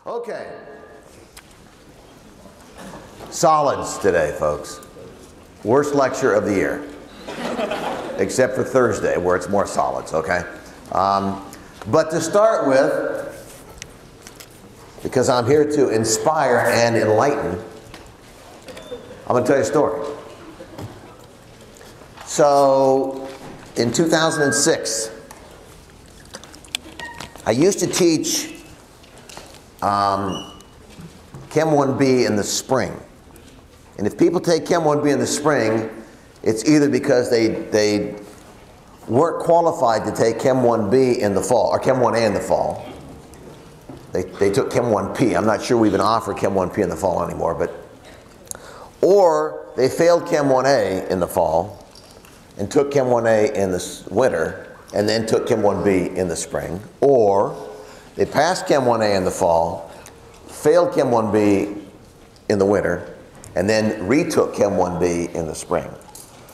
Okay. Solids today, folks. Worst lecture of the year. Except for Thursday, where it's more solids, okay? But to start with, because I'm here to inspire and enlighten, I'm going to tell you a story. So, in 2006, I used to teach Chem 1B in the spring. And if people take Chem 1B in the spring, it's either because they weren't qualified to take Chem 1B in the fall, or Chem 1A in the fall. They took Chem 1P. I'm not sure we even offer Chem 1P in the fall anymore, but or they failed Chem 1A in the fall and took Chem 1A in the winter and then took Chem 1B in the spring, or they passed Chem 1A in the fall, failed Chem 1B in the winter, and then retook Chem 1B in the spring.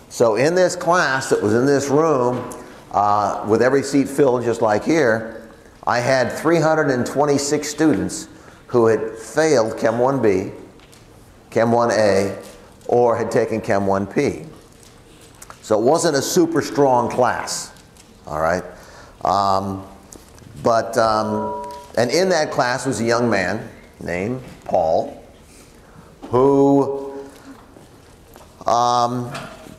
So in this class that was in this room, with every seat filled just like here, I had 326 students who had failed Chem 1B, Chem 1A, or had taken Chem 1P. So it wasn't a super strong class, all right? And in that class was a young man named Paul who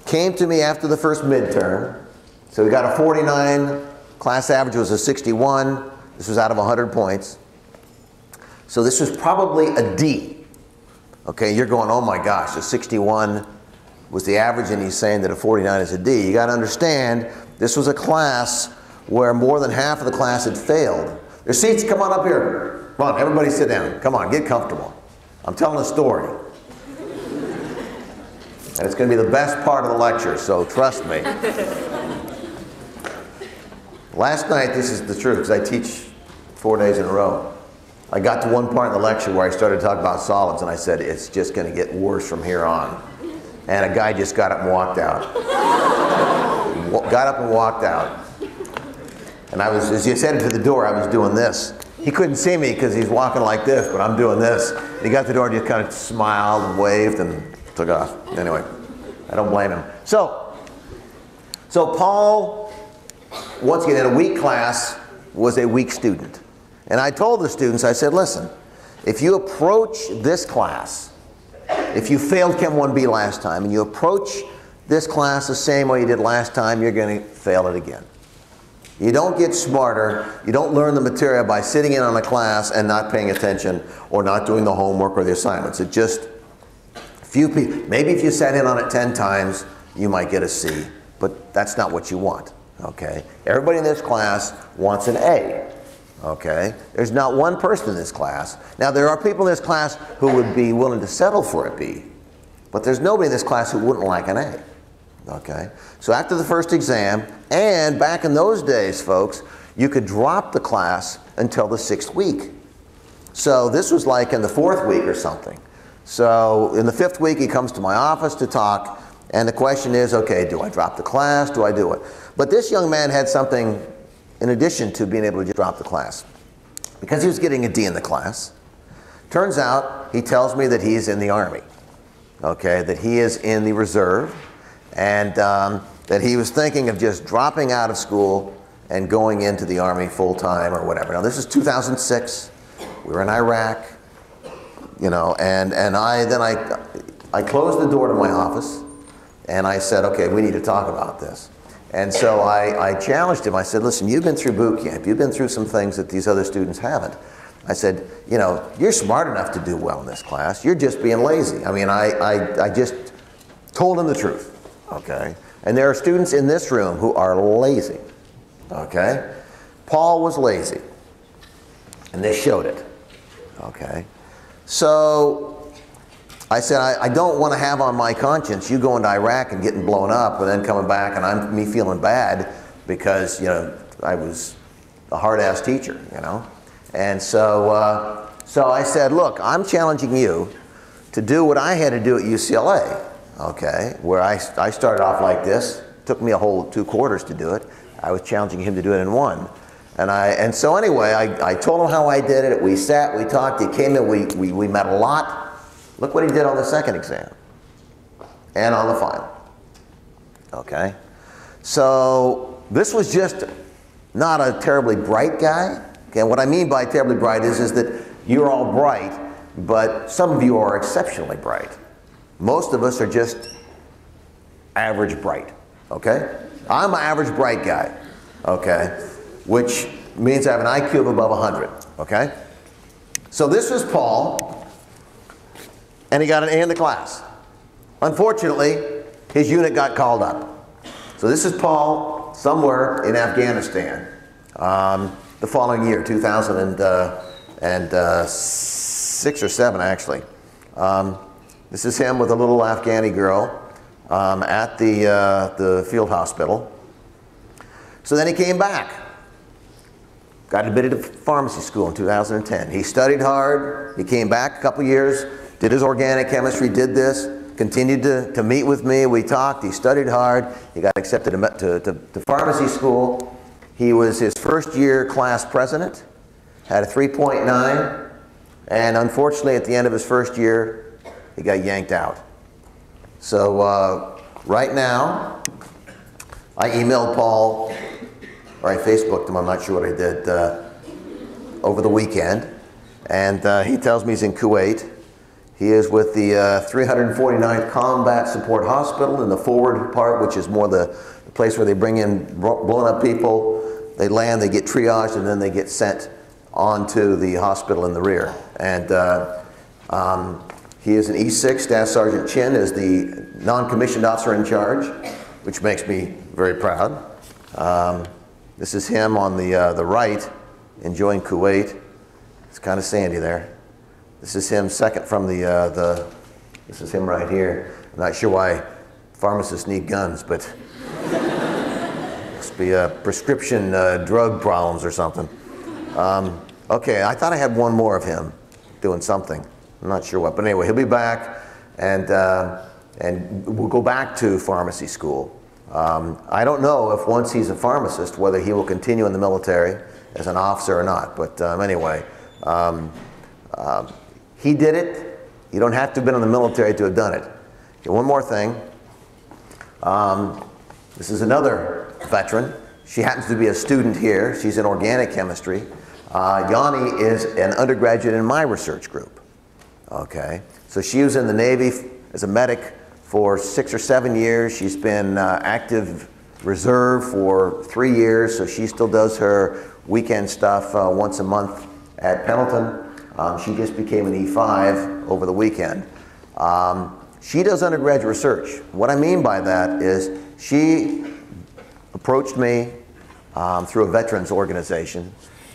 came to me after the first midterm. So we got a 49, class average was a 61. This was out of 100 points. So this was probably a D. Okay, you're going, oh my gosh, a 61 was the average and he's saying that a 49 is a D. You got to understand, this was a class where more than half of the class had failed. Their seats, come on up here. Come on, everybody sit down. Come on, get comfortable. I'm telling a story. And it's going to be the best part of the lecture, so trust me. Last night, this is the truth, because I teach 4 days in a row. I got to one part in the lecture where I started to talk about solids, and I said, it's just going to get worse from here on. And a guy just got up and walked out. Got up and walked out. And I was, as he headed to the door, I was doing this. He couldn't see me because he's walking like this, but I'm doing this. And he got to the door and just kind of smiled and waved and took off. Anyway, I don't blame him. So Paul, once again, in a weak class, was a weak student. And I told the students, I said, listen, if you approach this class, if you failed Chem 1B last time, and you approach this class the same way you did last time, you're going to fail it again. You don't get smarter, you don't learn the material by sitting in on a class and not paying attention or not doing the homework or the assignments. It just, few people, maybe if you sat in on it 10 times, you might get a C, but that's not what you want, okay? Everybody in this class wants an A, okay? There's not one person in this class. Now there are people in this class who would be willing to settle for a B, but there's nobody in this class who wouldn't like an A. Okay, so after the first exam, and back in those days, folks, you could drop the class until the 6th week. So this was like in the 4th week or something. So in the 5th week, he comes to my office to talk, and the question is, okay, do I drop the class? Do I do it? But this young man had something in addition to being able to just drop the class. Because he was getting a D in the class, turns out he tells me that he's in the Army, okay, that he is in the reserve, and that he was thinking of just dropping out of school and going into the Army full-time or whatever. Now this is 2006, we were in Iraq, you know, and I closed the door to my office and I said, okay, we need to talk about this. And so I challenged him. I said, listen, you've been through boot camp, you've been through some things that these other students haven't. I said, you know, you're smart enough to do well in this class, you're just being lazy. I mean, I just told him the truth. Okay, and there are students in this room who are lazy, okay? Paul was lazy, and they showed it, okay? So I said, I don't want to have on my conscience you going to Iraq and getting blown up and then coming back and me feeling bad because, you know, I was a hard-ass teacher, you know? And so I said, look, I'm challenging you to do what I had to do at UCLA. Okay, where I started off like this, took me a whole 2 quarters to do it. I was challenging him to do it in 1. And so anyway, I told him how I did it. We sat, we talked, he came in, we met a lot. Look what he did on the second exam and on the final. Okay? So this was just not a terribly bright guy. Okay, what I mean by terribly bright is that you're all bright, but some of you are exceptionally bright. Most of us are just average bright. Okay? I'm an average bright guy. Okay? Which means I have an IQ of above 100. Okay? So this was Paul, and he got an A in the class. Unfortunately, his unit got called up. So this is Paul somewhere in Afghanistan the following year, 2006 or 7 actually. This is him with a little Afghani girl at the field hospital. So then he came back. Got admitted to pharmacy school in 2010. He studied hard. He came back a couple years, did his organic chemistry, did this, continued to meet with me. We talked. He studied hard. He got accepted to pharmacy school. He was his first year class president, had a 3.9, and unfortunately at the end of his first year, he got yanked out. So right now, I emailed Paul, or I Facebooked him, I'm not sure what I did, over the weekend. And he tells me he's in Kuwait. He is with the 349th Combat Support Hospital in the forward part, which is more the place where they bring in blown up people. They land, they get triaged, and then they get sent onto the hospital in the rear. And he is an E6. Staff Sergeant Chin is the non-commissioned officer in charge, which makes me very proud. This is him on the right, enjoying Kuwait. It's kind of sandy there. This is him second from this is him right here. I'm not sure why pharmacists need guns, but must be prescription drug problems or something. Okay, I thought I had one more of him doing something. I'm not sure what, but anyway, he'll be back, and we'll go back to pharmacy school. I don't know if once he's a pharmacist whether he will continue in the military as an officer or not, but anyway, he did it. You don't have to have been in the military to have done it. Okay, one more thing. This is another veteran. She happens to be a student here. She's in organic chemistry. Yani is an undergraduate in my research group. Okay, so she was in the Navy as a medic for 6 or 7 years. She's been active reserve for 3 years, so she still does her weekend stuff once a month at Pendleton. She just became an E5 over the weekend. She does undergraduate research. What I mean by that is she approached me through a veterans organization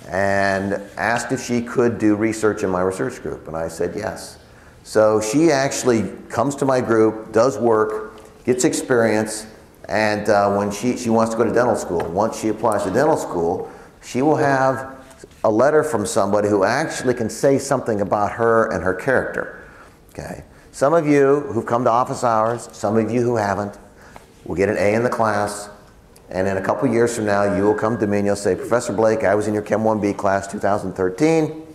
and asked if she could do research in my research group, and I said yes. So she actually comes to my group, does work, gets experience, and when she wants to go to dental school, once she applies to dental school, she will have a letter from somebody who actually can say something about her and her character. Okay. Some of you who've come to office hours, some of you who haven't, will get an A in the class, and in a couple years from now, you will come to me and you'll say, Professor Blake, I was in your Chem 1B class 2013.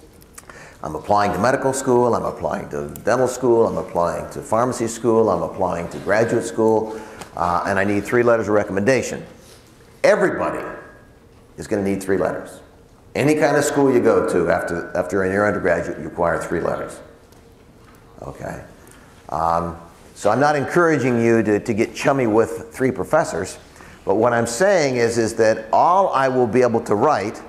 I'm applying to medical school, I'm applying to dental school, I'm applying to pharmacy school, I'm applying to graduate school, and I need 3 letters of recommendation. Everybody is going to need 3 letters. Any kind of school you go to after you're in your undergraduate, you require 3 letters. Okay. So I'm not encouraging you to get chummy with 3 professors, but what I'm saying is that all I will be able to write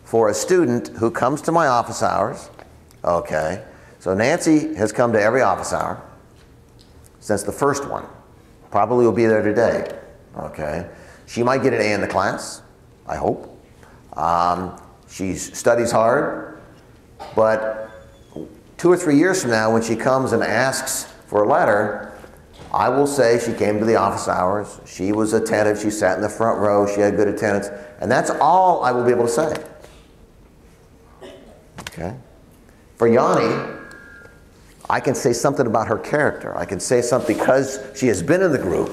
for a student who comes to my office hours, okay, so Nancy has come to every office hour since the first one, probably will be there today, okay. She might get an A in the class, I hope. She studies hard, but 2 or 3 years from now when she comes and asks for a letter, I will say she came to the office hours, she was attentive, she sat in the front row, she had good attendance, and that's all I will be able to say. Okay. For Yani, I can say something about her character. I can say something because she has been in the group.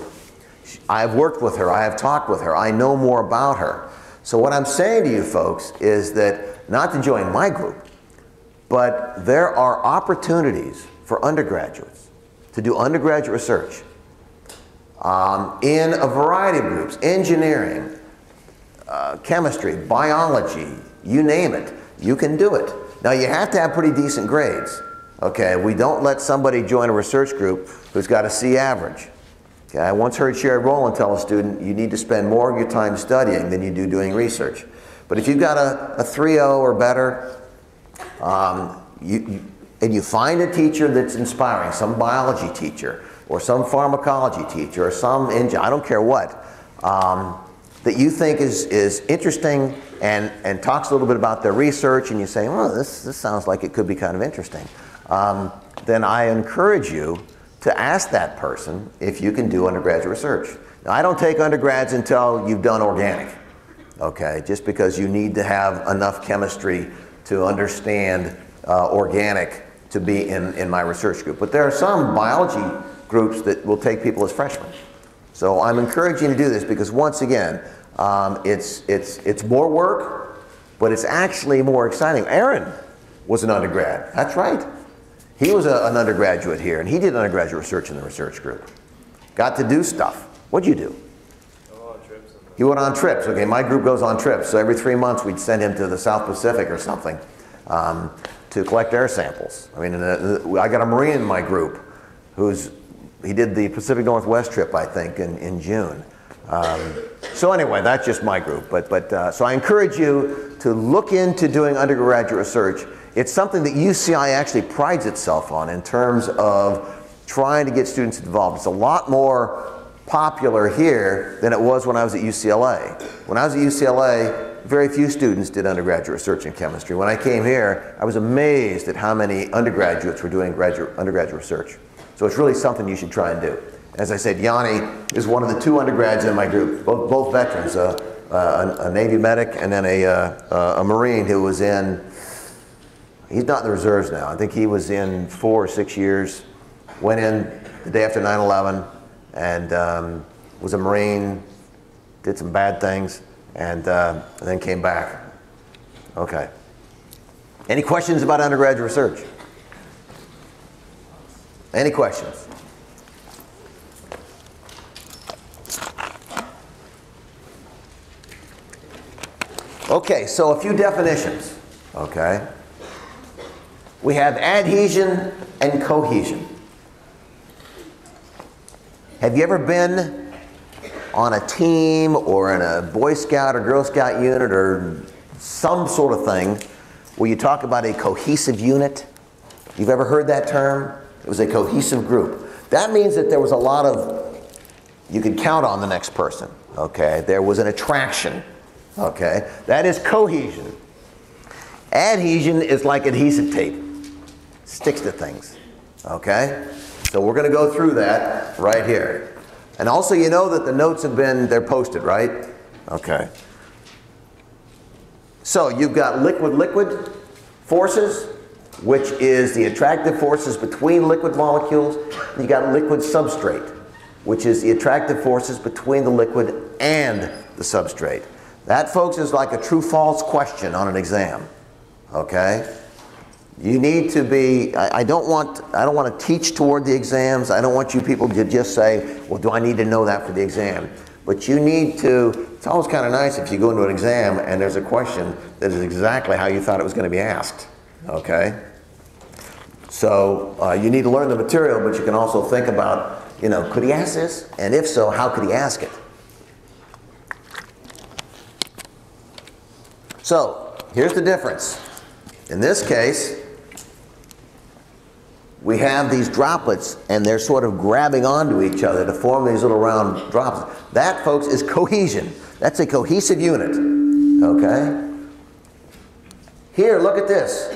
I have worked with her, I have talked with her, I know more about her. So what I'm saying to you folks is that not to join my group, but there are opportunities for undergraduates to do undergraduate research in a variety of groups: engineering, chemistry, biology, you name it. You can do it. Now you have to have pretty decent grades. Okay, we don't let somebody join a research group who's got a C average. Okay, I once heard Sherry Rowland tell a student, you need to spend more of your time studying than you do doing research. But if you've got a 3.0 or better, and you find a teacher that's inspiring, some biology teacher, or some pharmacology teacher, or some I don't care what, that you think is interesting and talks a little bit about their research, and you say, well, this sounds like it could be kind of interesting, then I encourage you to ask that person if you can do undergraduate research. Now, I don't take undergrads until you've done organic, okay, just because you need to have enough chemistry to understand organic to be in my research group. But there are some biology groups that will take people as freshmen. So I'm encouraging you to do this because, once again, it's more work, but it's actually more exciting. Aaron was an undergrad. That's right. He was an undergraduate here, and he did undergraduate research in the research group. Got to do stuff. What'd you do? On trips. He went on trips. Okay, my group goes on trips. So every 3 months we'd send him to the South Pacific or something to collect air samples. I mean, I got a Marine in my group he did the Pacific Northwest trip, I think, in June. So anyway, that's just my group. So I encourage you to look into doing undergraduate research. It's something that UCI actually prides itself on in terms of trying to get students involved. It's a lot more popular here than it was when I was at UCLA. When I was at UCLA, very few students did undergraduate research in chemistry. When I came here, I was amazed at how many undergraduates were doing undergraduate research. So it's really something you should try and do. As I said, Yani is one of the 2 undergrads in my group, both veterans, a Navy medic and then a Marine who was he's not in the reserves now. I think he was in 4 or 6 years, went in the day after 9/11 and was a Marine, did some bad things, and then came back. Okay. Any questions about undergraduate research? Any questions? Okay, so a few definitions, okay? We have adhesion and cohesion. Have you ever been on a team or in a Boy Scout or Girl Scout unit or some sort of thing where you talk about a cohesive unit? You've ever heard that term? It was a cohesive group. That means that there was a lot of, you could count on the next person, okay? There was an attraction, okay? That is cohesion. Adhesion is like adhesive tape. Sticks to things, okay? So we're going to go through that right here. And also, you know that the notes they're posted, right? Okay. So you've got liquid-liquid forces, which is the attractive forces between liquid molecules. You've got liquid substrate, which is the attractive forces between the liquid and the substrate. That, folks, is like a true-false question on an exam, okay? You need to be, I don't want to teach toward the exams. I don't want you people to just say, well, do I need to know that for the exam? But you need to, it's always kind of nice if you go into an exam and there's a question that is exactly how you thought it was going to be asked, okay? So you need to learn the material, but you can also think about, you know, could he ask this? And if so, how could he ask it? So here's the difference. In this case, we have these droplets and they're sort of grabbing onto each other to form these little round droplets. That, folks, is cohesion. That's a cohesive unit, okay? Here, look at this.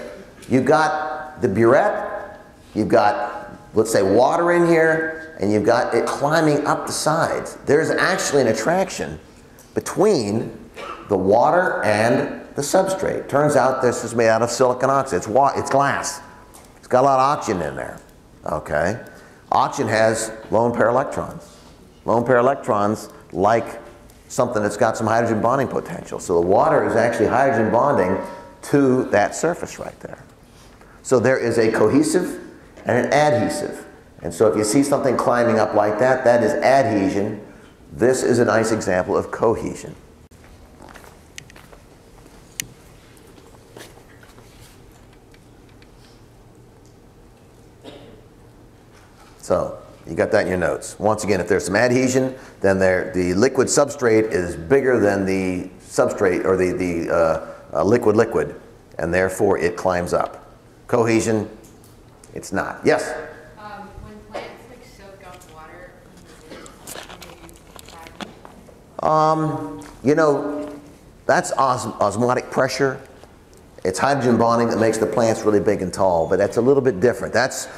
You've got the burette, you've got, let's say, water in here, and you've got it climbing up the sides. There's actually an attraction between the water and the substrate. Turns out this is made out of silicon oxide. It's glass. It's got a lot of oxygen in there, okay? Oxygen has lone pair electrons. Lone pair electrons like something that's got some hydrogen bonding potential. So the water is actually hydrogen bonding to that surface right there. So there is a cohesive and an adhesive. And so if you see something climbing up like that, that is adhesion. This is a nice example of cohesion. So you got that in your notes. Once again, if there's some adhesion, then the liquid substrate is bigger than the substrate, or the liquid, and therefore it climbs up. Cohesion, it's not. Yes? When plants like soak up water, You know, that's osmotic pressure. It's hydrogen bonding that makes the plants really big and tall, but that's a little bit different. That's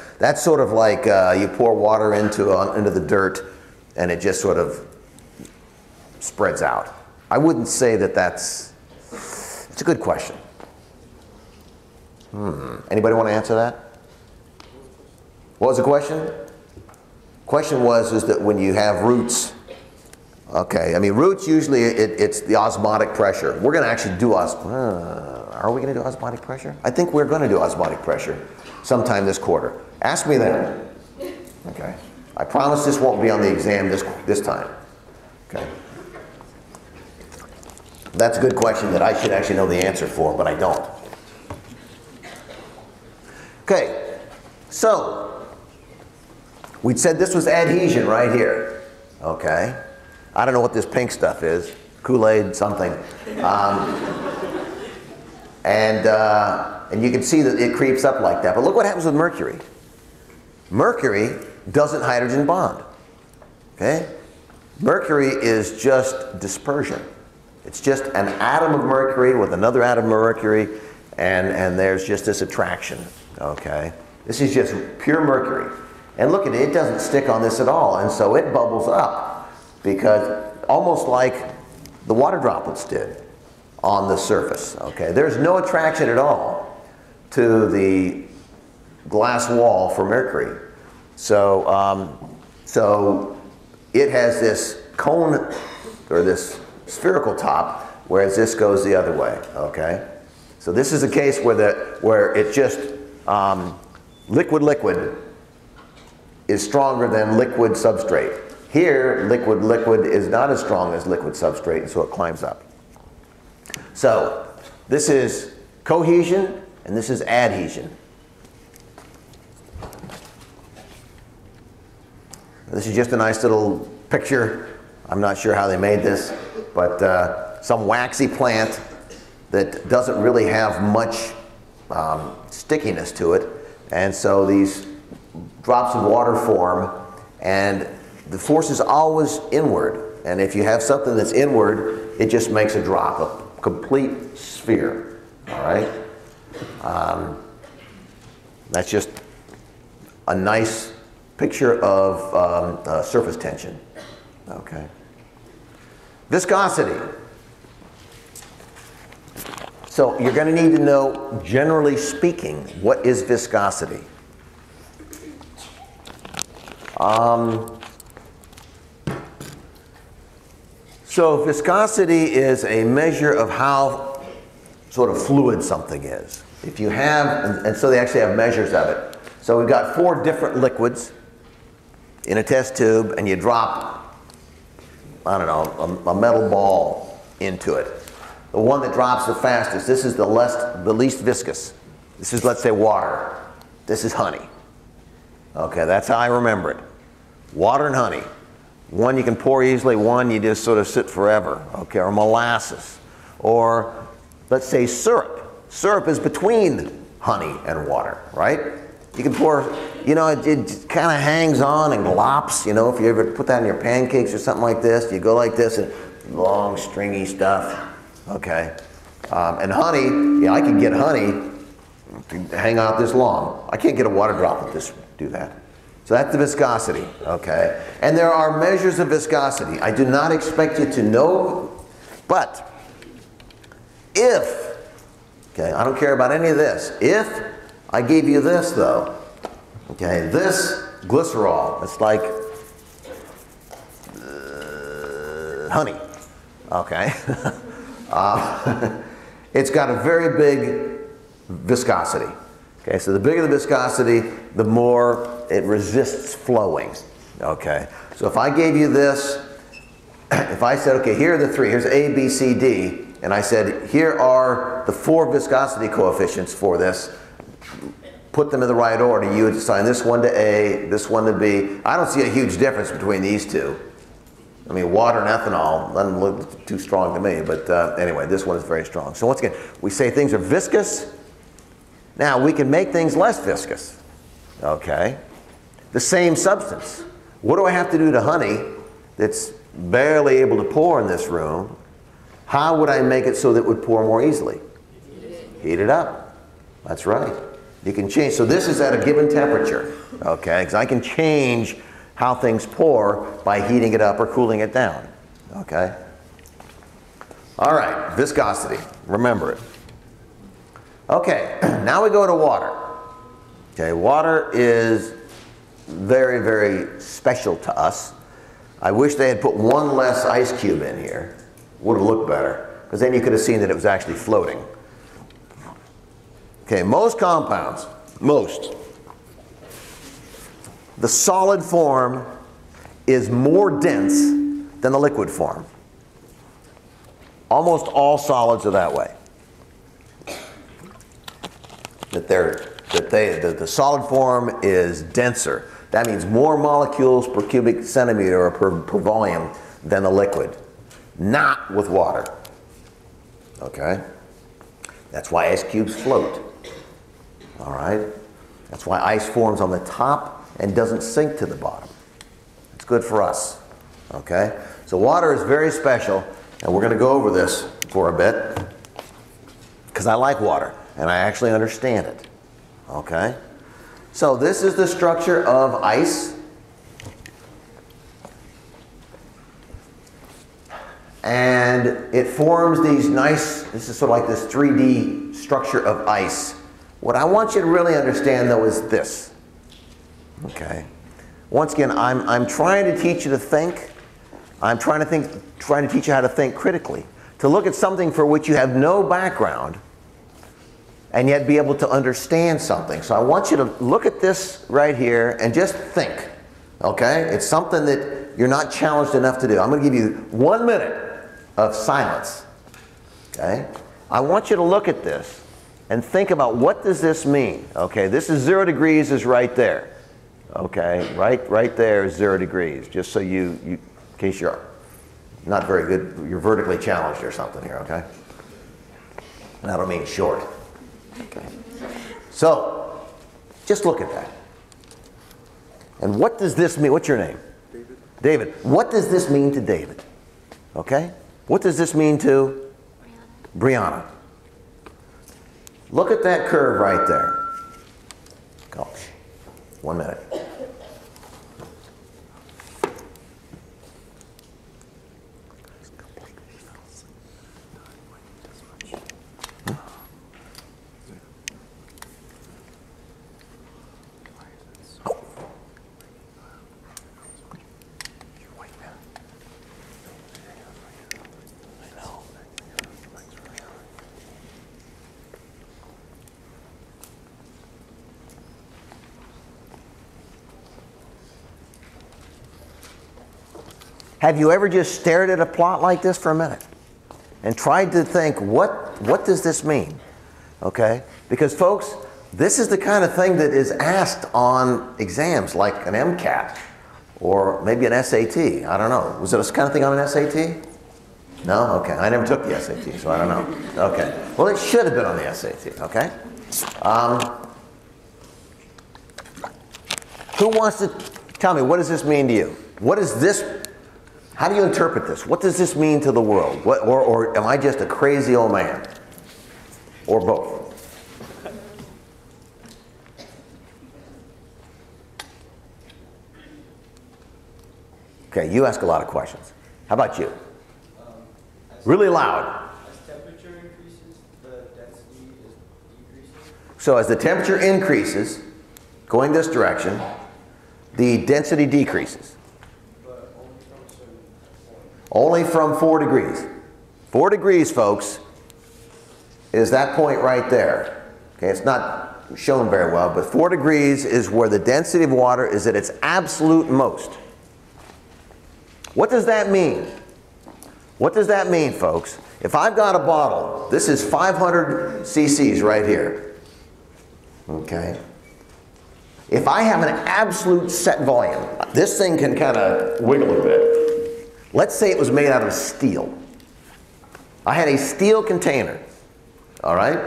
sort of like you pour water into the dirt and it just sort of spreads out. I wouldn't say that it's a good question. Anybody want to answer that? What was the question? Question was that when you have roots, okay, I mean roots usually it's the osmotic pressure. We're going to actually do are we going to do osmotic pressure? I think we're going to do osmotic pressure sometime this quarter. Ask me then. Okay. I promise this won't be on the exam this time. Okay. That's a good question that I should actually know the answer for, but I don't. Okay. So we said this was adhesion right here. Okay. I don't know what this pink stuff is. Kool-Aid, something. And you can see that it creeps up like that. But look what happens with mercury. Mercury doesn't hydrogen bond. Okay? Mercury is just dispersion. It's just an atom of mercury with another atom of mercury, and there's just this attraction. Okay? This is just pure mercury. And look at it, it doesn't stick on this at all, and so it bubbles up, because almost like the water droplets did on the surface. Okay? There's no attraction at all to the glass wall for mercury. So, so it has this cone, or this spherical top, whereas this goes the other way. Okay? So this is a case where it's just liquid is stronger than liquid substrate. Here, liquid is not as strong as liquid substrate, and so it climbs up. So this is cohesion, and this is adhesion. This is just a nice little picture. I'm not sure how they made this, but some waxy plant that doesn't really have much stickiness to it, and so these drops of water form, and the force is always inward, and if you have something that's inward, it just makes a drop, a complete sphere. All right? That's just a nice picture of surface tension. Okay. Viscosity. So you're going to need to know, generally speaking, what is viscosity? So viscosity is a measure of how sort of fluid something is. If you have, and so they actually have measures of it. So we've got 4 different liquids in a test tube, and you drop, I don't know, a metal ball into it. The one that drops the fastest, this is the least viscous. This is, let's say, water. This is honey. Okay, that's how I remember it. Water and honey. One you can pour easily, one you just sort of sit forever. Okay, or molasses. Or, let's say, syrup. Syrup is between honey and water, right? You can pour, you know, it kind of hangs on and glops, you know, if you ever put that in your pancakes or something like this, you go like this, and long, stringy stuff. Okay. And honey, you know, I can get honey to hang out this long. I can't get a water droplet to do that. So that's the viscosity, okay? And there are measures of viscosity. I do not expect you to know, but if, okay, I don't care about any of this. If I gave you this, though, okay, this glycerol, it's like honey. Okay. It's got a very big viscosity. Okay, so the bigger the viscosity, the more it resists flowing. Okay, so if I gave you this, if I said, okay, here are the three, here's A, B, C, D, and I said, here are the 4 viscosity coefficients for this, put them in the right order. You would assign this one to A, this one to B. I don't see a huge difference between these two. I mean, water and ethanol doesn't look too strong to me, but anyway, this one is very strong. So once again, we say things are viscous. Now, we can make things less viscous, okay? The same substance. What do I have to do to honey that's barely able to pour in this room? How would I make it so that it would pour more easily? Heat it up. That's right. You can change. So this is at a given temperature, okay? Because I can change how things pour by heating it up or cooling it down, okay? All right, viscosity. Remember it. Okay, now we go to water. Okay, water is very, very special to us. I wish they had put one less ice cube in here. Would have looked better, because then you could have seen that it was actually floating. Okay, most compounds, the solid form is more dense than the liquid form. Almost all solids are that way. The solid form is denser. That means more molecules per cubic centimeter or per volume than the liquid. Not with water. Okay? That's why ice cubes float. All right? That's why ice forms on the top and doesn't sink to the bottom. It's good for us. Okay? So water is very special, and we're going to go over this for a bit because I like water. And I actually understand it. Okay? So this is the structure of ice. And it forms these nice, this is sort of like this 3D structure of ice. What I want you to really understand though is this. Okay? Once again, I'm trying to teach you to think. I'm trying to teach you how to think critically. To look at something for which you have no background and yet be able to understand something. So I want you to look at this right here and just think, okay? It's something that you're not challenged enough to do. I'm going to give you 1 minute of silence, okay? I want you to look at this and think about what does this mean, okay? This is 0 degrees is right there, okay? Right there is 0 degrees, just so in case you're not very good, you're vertically challenged or something here, okay? And I don't mean short. Okay. So, just look at that. And what does this mean? What's your name? David. David. What does this mean to David? Okay? What does this mean to Brianna? Look at that curve right there. Go. 1 minute. Have you ever just stared at a plot like this for a minute and tried to think, what does this mean? Okay? Because folks, this is the kind of thing that is asked on exams like an MCAT or maybe an SAT. I don't know. Was it this kind of thing on an SAT? No? Okay. I never took the SAT, so I don't know. Okay. Well, it should have been on the SAT, okay? Who wants to tell me, what does this mean to you? What is this? How do you interpret this? What does this mean to the world? Or am I just a crazy old man? Or both? Okay, you ask a lot of questions. How about you? Really loud. As temperature increases, the density is decreasing. So as the temperature increases, going this direction, the density decreases. But only from a certain point. Only from 4 degrees. 4 degrees, folks, is that point right there. Okay, it's not shown very well, but 4 degrees is where the density of water is at its absolute most. What does that mean? What does that mean, folks? If I've got a bottle, this is 500 cc's right here. Okay? If I have an absolute set volume, this thing can kind of wiggle a bit. Let's say it was made out of steel. I had a steel container. All right?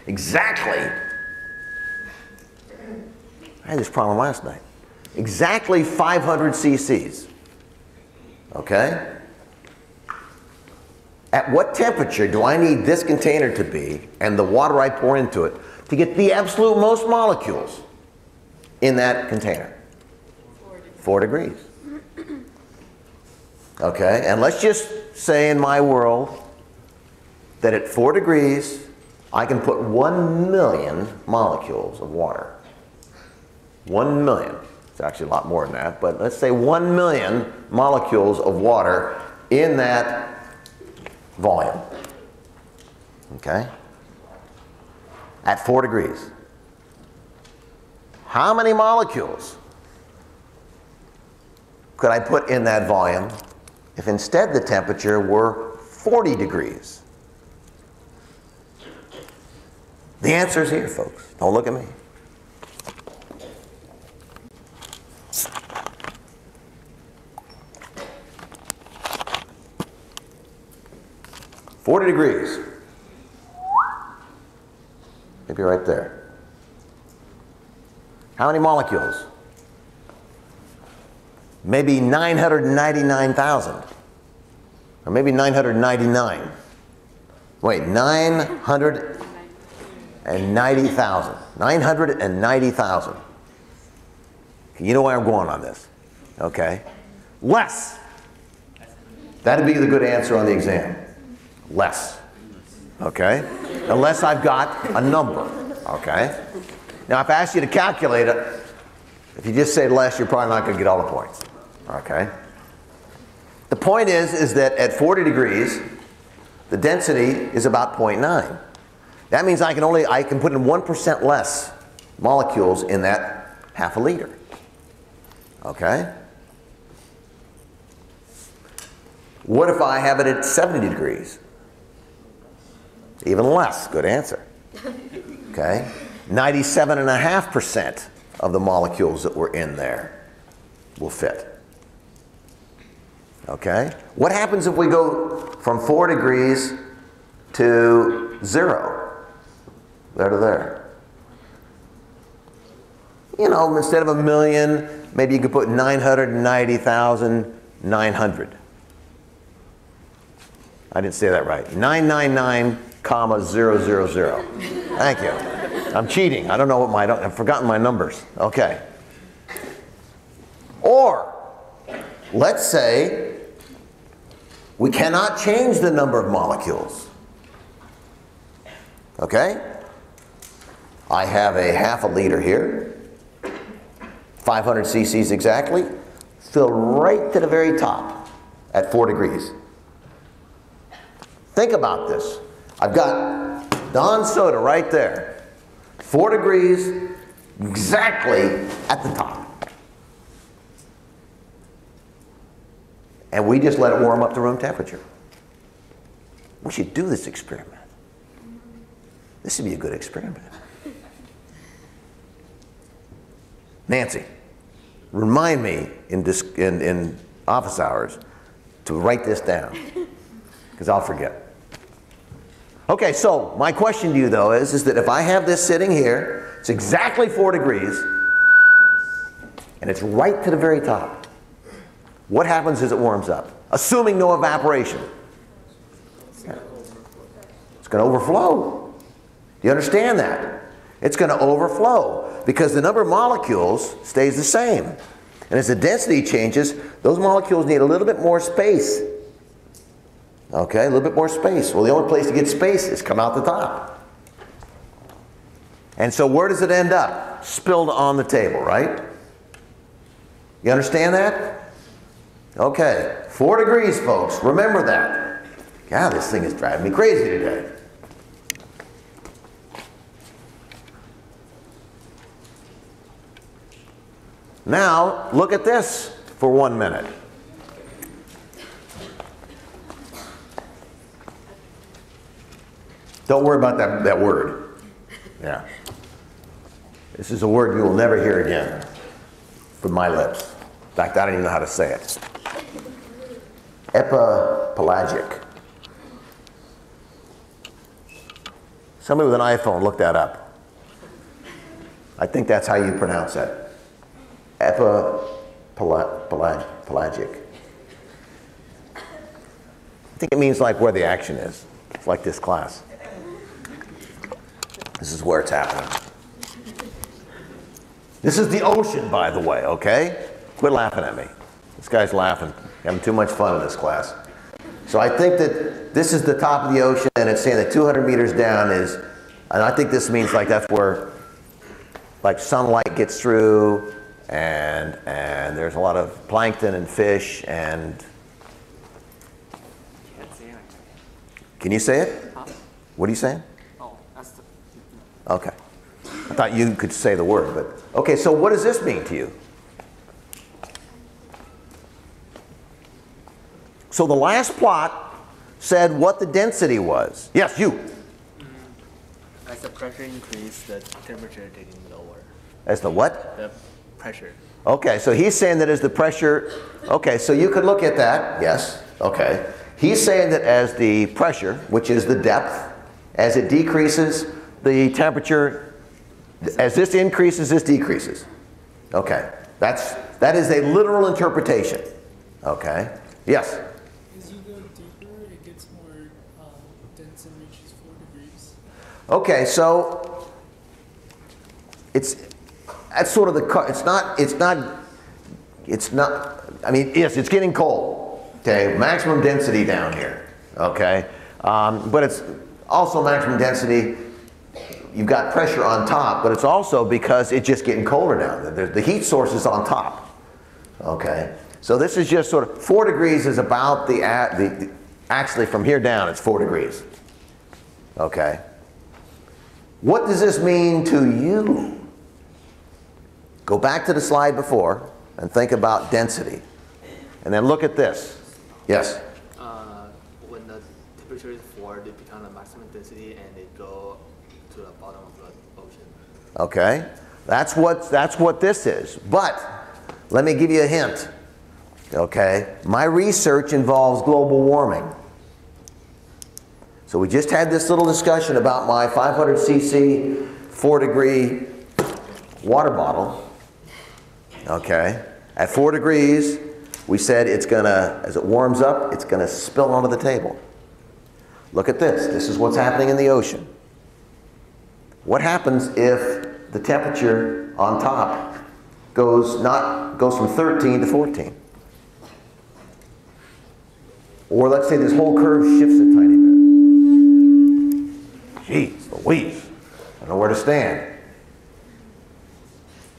Exactly. I had this problem last night. Exactly 500 cc's. Okay? At what temperature do I need this container to be and the water I pour into it to get the absolute most molecules in that container? 4 degrees. Okay? And let's just say in my world that at 4 degrees I can put 1 million molecules of water. 1 million. It's actually a lot more than that, but let's say 1 million molecules of water in that volume. Okay? At 4 degrees. How many molecules could I put in that volume if instead the temperature were 40 degrees? The answer is here, folks. Don't look at me. "40 degrees. Maybe right there. How many molecules? Maybe 999,000. Or maybe 999. Wait, 990,000. 990,000. You know where I'm going on this. Okay? Less. That'd be the good answer on the exam. Less. Okay? Unless I've got a number. Okay? Now, if I ask you to calculate it, if you just say less, you're probably not going to get all the points. Okay? The point is that at 40 degrees, the density is about 0.9. That means I can put in 1% less molecules in that half a liter. Okay? What if I have it at 70 degrees? Even less. Good answer. Okay? 97.5% of the molecules that were in there will fit. Okay? What happens if we go from 4 degrees to 0? There to there. You know, instead of 1 million, maybe you could put 990,900. I didn't say that right. 999,000. Thank you. I'm cheating. I don't know what I've forgotten my numbers. Okay. Or, let's say we cannot change the number of molecules. Okay? I have a half a liter here, 500 cc's exactly, fill right to the very top at 4 degrees. Think about this. I've got Dawn soda right there, 4 degrees, exactly at the top. And we just let it warm up to room temperature. We should do this experiment. This would be a good experiment. Nancy, remind me in office hours to write this down, because I'll forget. Okay, so my question to you, though, is that if I have this sitting here, it's exactly 4 degrees, and it's right to the very top, what happens as it warms up? Assuming no evaporation. It's going to overflow. Do you understand that? It's going to overflow because the number of molecules stays the same. And as the density changes, those molecules need a little bit more space. Okay, a little bit more space. Well, the only place to get space is come out the top. And so where does it end up? Spilled on the table, right? You understand that? Okay, 4 degrees, folks. Remember that. God, this thing is driving me crazy today. Now, look at this for 1 minute. Don't worry about that word. Yeah. This is a word you will never hear again from my lips. In fact, I don't even know how to say it. Epipelagic. Somebody with an iPhone, look that up. I think that's how you pronounce that. Epipelagic. I think it means like where the action is. It's like this class. This is where it's happening. This is the ocean, by the way, okay? Quit laughing at me. This guy's laughing. Having too much fun in this class. So I think that this is the top of the ocean, and it's saying that 200 meters down is, and I think this means like that's where like sunlight gets through, and there's a lot of plankton and fish, and Can't say it. can you say it? Huh? What are you saying? Oh, that's the. Okay. I thought you could say the word, but okay, so what does this mean to you? So the last plot said what the density was. Yes, you. As the pressure increases, the temperature getting lower. As the what? The pressure. Okay, so he's saying that as the pressure, okay, so you could look at that, yes, okay. He's saying that as the pressure, which is the depth, as it decreases, the temperature, as this increases, this decreases. Okay, that is a literal interpretation. Okay, yes? As you go deeper, it gets more dense and reaches 4 degrees. Okay, so that's sort of the, it's not, I mean, yes, it's getting cold, okay, maximum density down here, okay, but it's also maximum density, you've got pressure on top, but it's also because it's just getting colder down there. The heat source is on top, okay, so this is just sort of, 4 degrees is about actually from here down it's 4 degrees, okay. What does this mean to you? Go back to the slide before and think about density. And then look at this. Yes? When the temperature is 4, they become the maximum density and they go to the bottom of the ocean. Okay. That's what this is. But let me give you a hint. Okay. My research involves global warming. So we just had this little discussion about my 500 cc 4 degree water bottle. Okay, at 4 degrees, we said it's gonna, as it warms up, it's gonna spill onto the table. Look at this. This is what's happening in the ocean. What happens if the temperature on top goes from 13 to 14? Or let's say this whole curve shifts a tiny bit. Jeez Louise, I don't know where to stand.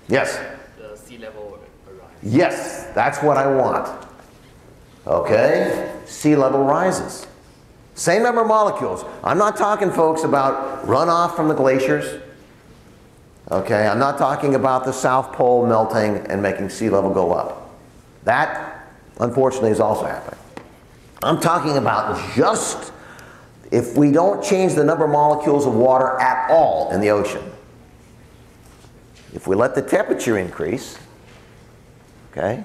Yes? Sea level rise. Yes, that's what I want. Okay? Sea level rises. Same number of molecules. I'm not talking, folks, about runoff from the glaciers. Okay? I'm not talking about the South Pole melting and making sea level go up. That, unfortunately, is also happening. I'm talking about just if we don't change the number of molecules of water at all in the ocean. If we let the temperature increase, okay,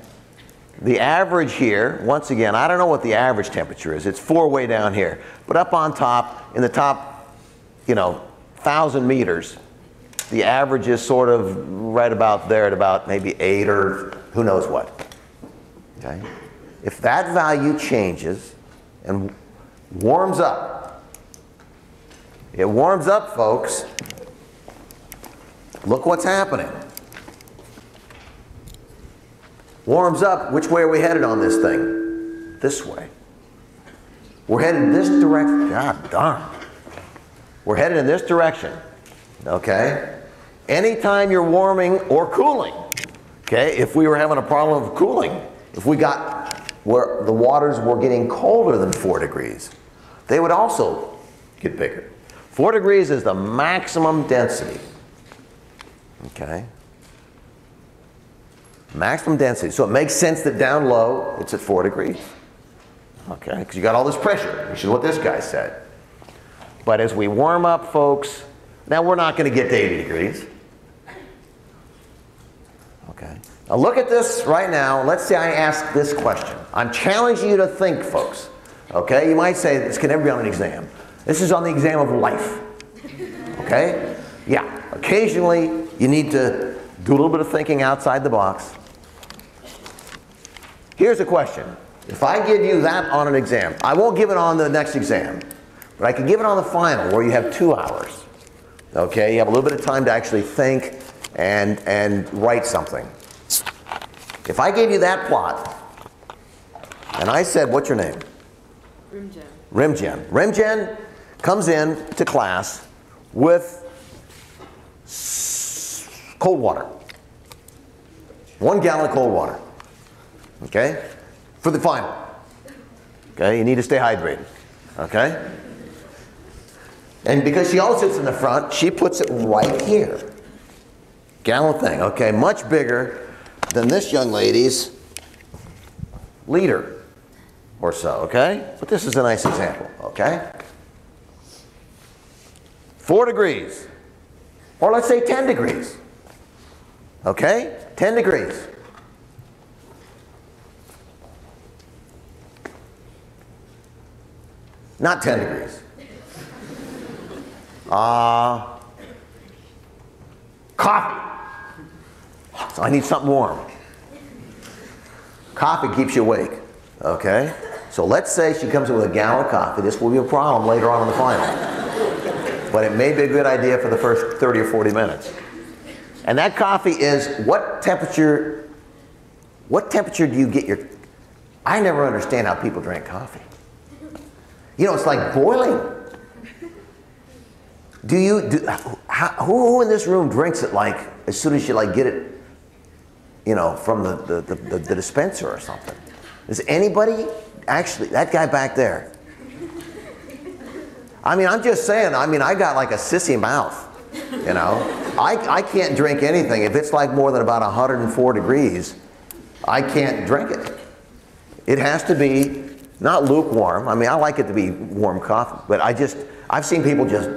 the average here, once again, I don't know what the average temperature is. It's 4 way down here. But up on top, in the top, 1,000 meters, the average is sort of right about there at about maybe 8 or who knows what. Okay? If that value changes and warms up, it warms up, folks. Look what's happening. Warms up. Which way are we headed on this thing? This way. We're headed this direction. God darn. We're headed in this direction. Okay? Anytime you're warming or cooling, okay, if we were having a problem of cooling, if we got where the waters were getting colder than 4 degrees, they would also get bigger. 4 degrees is the maximum density. Okay? Maximum density. So it makes sense that down low, it's at 4 degrees. Okay? Because you got all this pressure, which is what this guy said. But as we warm up, folks, now we're not going to get to 80 degrees. Okay? Now look at this right now. Let's say I ask this question. I'm challenging you to think, folks. Okay? You might say this can never be on an exam. This is on the exam of life. Okay? Yeah. Occasionally, you need to do a little bit of thinking outside the box. Here's a question. If I give you that on an exam, I won't give it on the next exam, but I can give it on the final where you have 2 hours. Okay? You have a little bit of time to actually think and write something. If I gave you that plot, and I said, what's your name? Rimgen. Rimgen. Rimgen comes in to class with cold water. 1 gallon of cold water. Okay? For the final. Okay? You need to stay hydrated. Okay? And because she always sits in the front, she puts it right here. Gallon thing. Okay? Much bigger than this young lady's liter or so. Okay? But this is a nice example. Okay? 4 degrees. Or let's say 10 degrees. Okay? 10 degrees. Not 10 degrees. Coffee. So I need something warm. Coffee keeps you awake. Okay? So let's say she comes in with a gallon of coffee. This will be a problem later on in the final. But it may be a good idea for the first 30 or 40 minutes. And that coffee is what temperature do you get your... I never understand how people drink coffee. You know, it's like boiling. Who in this room drinks it like as soon as you like get it, you know, from the dispenser or something? Is anybody actually, that guy back there? I mean, I'm just saying, I mean, I got like a sissy mouth, you know. I can't drink anything. If it's like more than about 104 degrees, I can't drink it. It has to be not lukewarm. I mean, I like it to be warm coffee, but I've seen people just,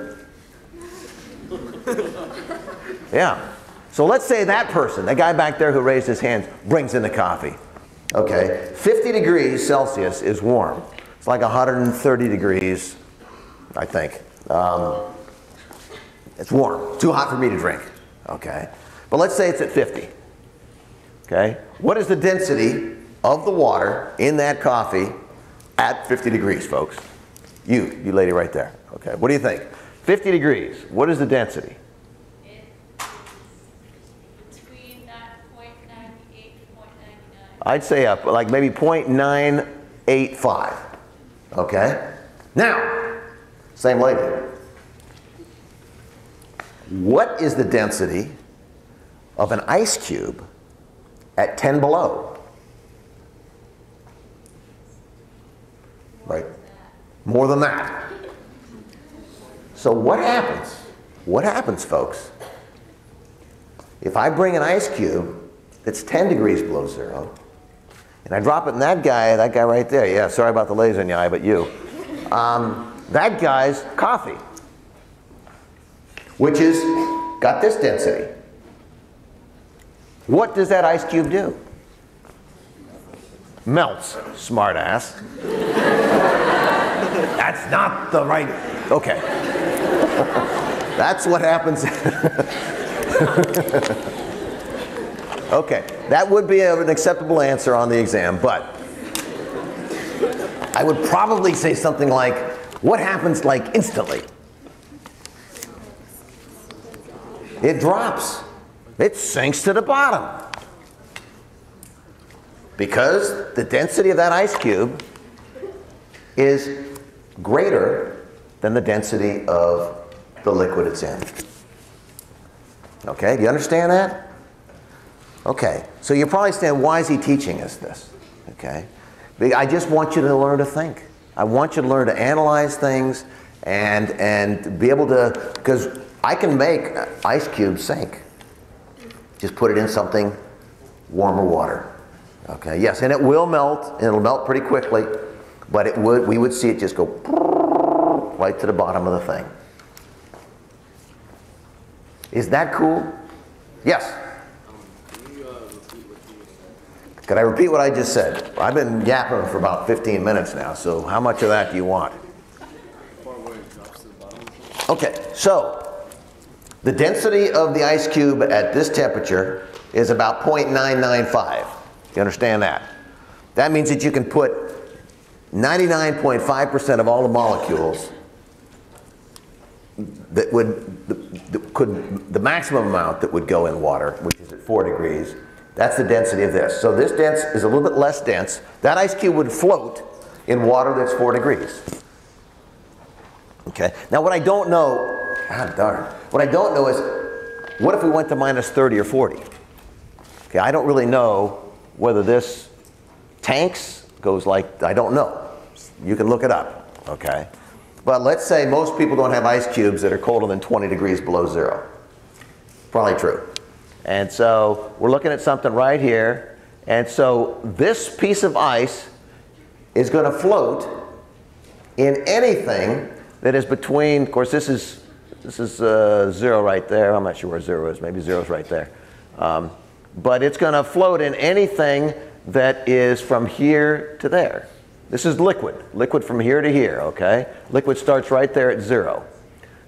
yeah. So let's say that person, that guy back there who raised his hand, brings in the coffee. Okay, 50 degrees Celsius is warm. It's like 130 degrees, I think. It's warm. Too hot for me to drink. Okay, but let's say it's at 50. Okay, what is the density of the water in that coffee at 50 degrees, folks? You lady right there. Okay, what do you think? 50 degrees, what is the density? It's between that 0.98 to 0.99. I'd say up, like maybe 0.985. Okay? Now, same lady. What is the density of an ice cube at 10 below? Right? More than that. So what happens? What happens, folks? If I bring an ice cube that's 10 degrees below zero, and I drop it in that guy right there, yeah, sorry about the laser in the eye, but you. That guy's coffee, which is got this density. What does that ice cube do? Melts, smart ass. That's not the right, okay. That's what happens. Okay, that would be an acceptable answer on the exam, but I would probably say something like, what happens like instantly? It drops. It sinks to the bottom. Because the density of that ice cube is greater than the density of the liquid it's in. Okay, do you understand that? Okay, so you're probably saying, why is he teaching us this? Okay, I just want you to learn to think. I want you to learn to analyze things and be able to, because I can make ice cubes sink. Just put it in something warmer water. Okay, yes, and it will melt, and it'll melt pretty quickly, but we would see it just go right to the bottom of the thing. Is that cool? Yes? Can you repeat what you said? Could I repeat what I just said? I've been yapping for about 15 minutes now, so how much of that do you want? Far where it drops to the bottom? Okay, so the density of the ice cube at this temperature is about 0.995. You understand that? That means that you can put 99.5% of all the molecules that the maximum amount that would go in water, which is at 4 degrees, that's the density of this. So this dense is a little bit less dense. That ice cube would float in water that's 4 degrees. Okay, now what I don't know, what I don't know is, what if we went to minus 30 or 40? Okay, I don't really know whether this tanks goes like, I don't know. You can look it up, okay? But let's say most people don't have ice cubes that are colder than 20 degrees below zero. Probably true. And so we're looking at something right here. And so this piece of ice is going to float in anything that is between, of course this is zero right there. I'm not sure where zero is. Maybe zero is right there. But it's going to float in anything that is from here to there. This is liquid. Liquid from here to here, okay? Liquid starts right there at zero.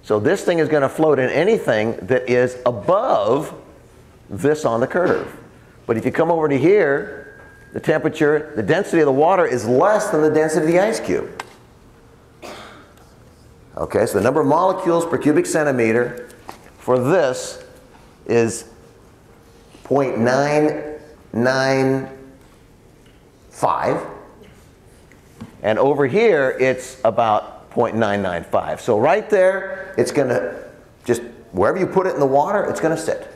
So this thing is going to float in anything that is above this on the curve. But if you come over to here, the temperature, the density of the water is less than the density of the ice cube. Okay, so the number of molecules per cubic centimeter for this is 0.995. And over here, it's about 0.995. So right there, it's going to just, wherever you put it in the water, it's going to sit.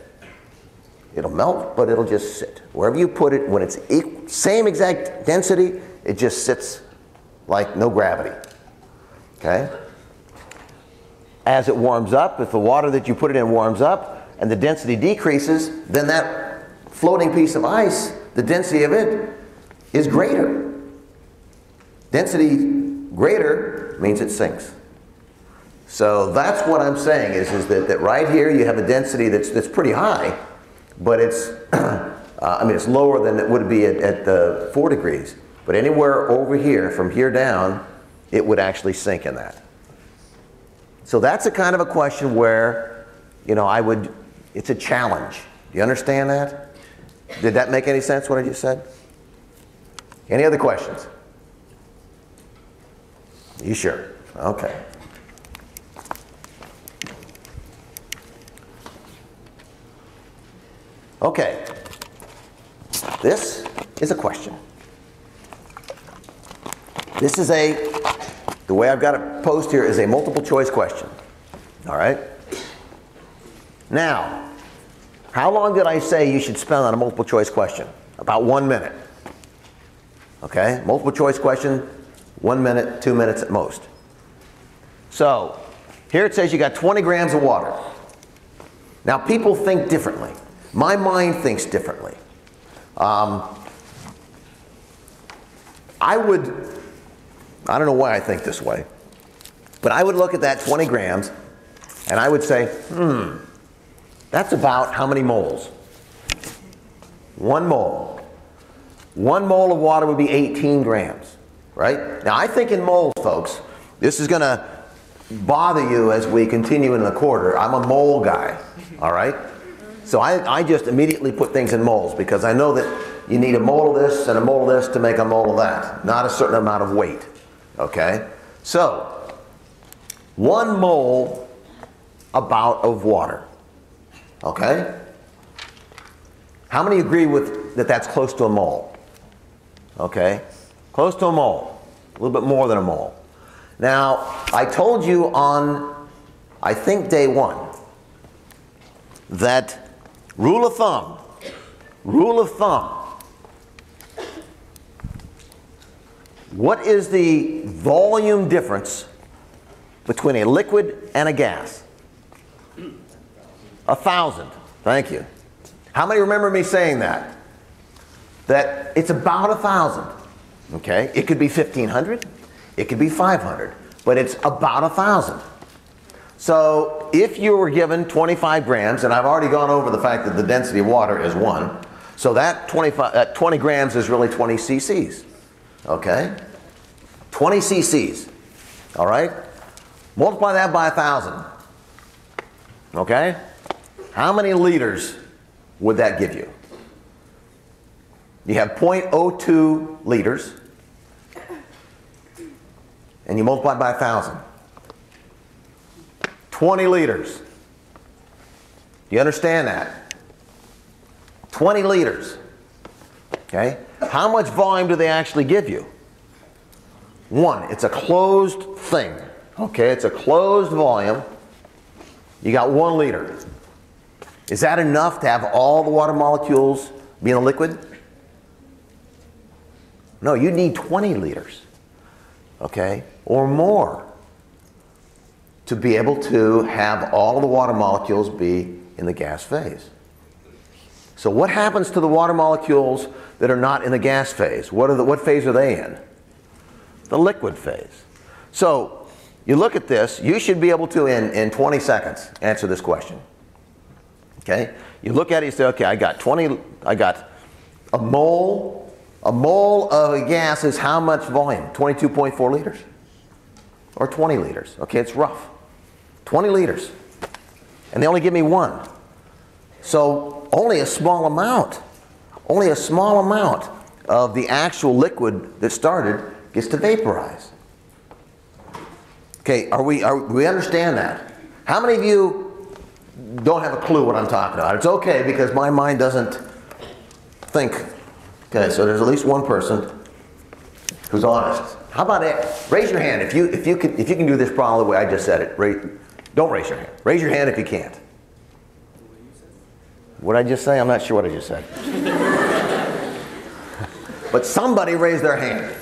It'll melt, but it'll just sit. Wherever you put it, when it's same exact density, it just sits like no gravity. Okay? As it warms up, if the water that you put it in warms up and the density decreases, then that floating piece of ice, the density of it is greater. Density greater means it sinks. So that's what I'm saying is that right here you have a density that's pretty high, but it's, I mean, it's lower than it would be at the 4 degrees. But anywhere over here, from here down, it would actually sink in that. So that's a kind of a question where, you know, it's a challenge. Do you understand that? Did that make any sense, what I just said? Any other questions? You sure? Okay. Okay. This is a question. This is the way I've got it posed here is a multiple choice question. All right? Now, how long did I say you should spend on a multiple choice question? About 1 minute. Okay? Multiple choice question, 1 minute, 2 minutes at most. So, here it says you got 20 grams of water. Now, people think differently. My mind thinks differently. I don't know why I think this way, but I would look at that 20 grams and I would say, that's about how many moles? 1 mole. 1 mole of water would be 18 grams, right? Now I think in moles, folks. This is going to bother you as we continue in the quarter. I'm a mole guy, all right? So I just immediately put things in moles because I know that you need a mole of this and a mole of this to make a mole of that, not a certain amount of weight, okay? So, 1 mole about of water, okay? How many agree with that that's close to a mole? Okay, close to a mole, a little bit more than a mole. Now, I told you on, I think day 1, that rule of thumb, What is the volume difference between a liquid and a gas? 1,000. Thank you. How many remember me saying that? That it's about 1,000. Okay? It could be 1,500. It could be 500. But it's about 1,000. So if you were given 25 grams, and I've already gone over the fact that the density of water is 1, so that 20 grams is really 20 cc's. Okay? 20 cc's. All right? Multiply that by 1,000. Okay? How many liters would that give you? You have 0.02 liters, and you multiply by 1,000. 20 liters. Do you understand that? 20 liters. Okay? How much volume do they actually give you? 1. It's a closed thing. Okay? It's a closed volume. You got 1 liter. Is that enough to have all the water molecules be in a liquid? No, you need 20 liters. Okay? Or more to be able to have all the water molecules be in the gas phase. So what happens to the water molecules that are not in the gas phase? What phase are they in? The liquid phase. So you look at this, you should be able to, in 20 seconds, answer this question. Okay? You look at it, you say, okay, I got a mole. A mole of a gas is how much volume? 22.4 liters? Or 20 liters? Okay, it's rough. 20 liters. And they only give me 1. So only a small amount of the actual liquid that started gets to vaporize. Okay, we understand that? How many of you don't have a clue what I'm talking about? It's okay because my mind doesn't think. Okay, so there's at least one person who's honest. How about it? Raise your hand if you can do this problem the way I just said it. Don't raise your hand. Raise your hand if you can't. What did I just say? I'm not sure what I just said. But somebody raised their hand.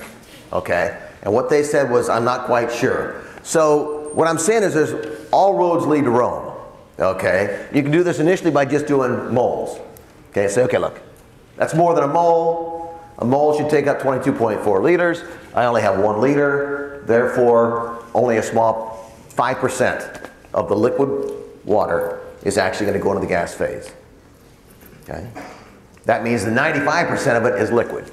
Okay? And what they said was, I'm not quite sure. So what I'm saying is there's all roads lead to Rome. Okay? You can do this initially by just doing moles. Okay? Say, okay, look. That's more than a mole. A mole should take up 22.4 liters. I only have 1 liter. Therefore, only a small 5% of the liquid water is actually going to go into the gas phase. Okay? That means the 95% of it is liquid.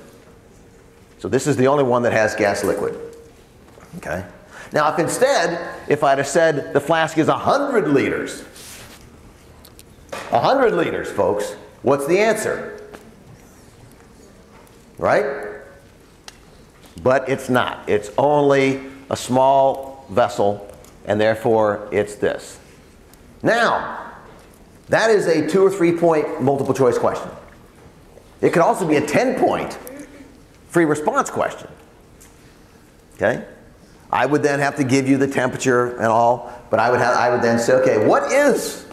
So this is the only one that has gas liquid. Okay? Now if I'd have said the flask is 100 liters, 100 liters, folks, what's the answer? Right? But it's not. It's only a small vessel, and therefore it's this. Now, that is a 2 or 3 point multiple choice question. It could also be a 10-point free response question. Okay? I would then have to give you the temperature and all, but I would then say, okay, what is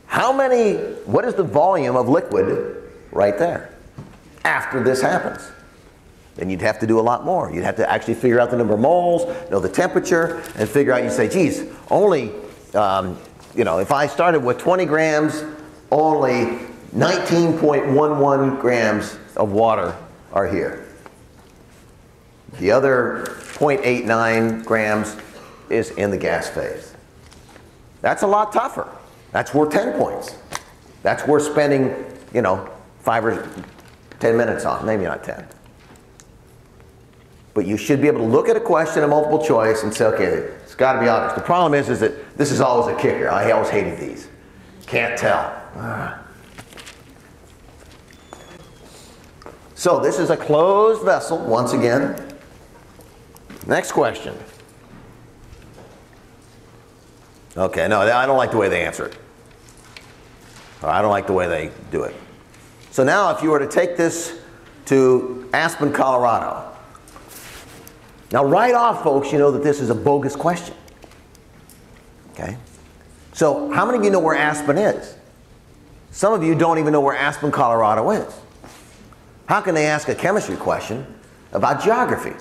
the volume of liquid right there after this happens? Then you'd have to do a lot more. You'd have to actually figure out the number of moles, know the temperature, and figure out, you say, geez, only, if I started with 20 grams, only 19.11 grams of water are here. The other 0.89 grams is in the gas phase. That's a lot tougher. That's worth 10 points. That's worth spending, 5 or 10 minutes on, maybe not 10. But you should be able to look at a question, a multiple choice, and say, okay, it's got to be honest. The problem is that this is always a kicker. I always hated these. Can't tell. So this is a closed vessel, once again. Next question. Okay, no, I don't like the way they answer it. I don't like the way they do it. So now if you were to take this to Aspen, Colorado. Now right off, folks, you know that this is a bogus question. Okay? So how many of you know where Aspen is? Some of you don't even know where Aspen, Colorado is. How can they ask a chemistry question about geography?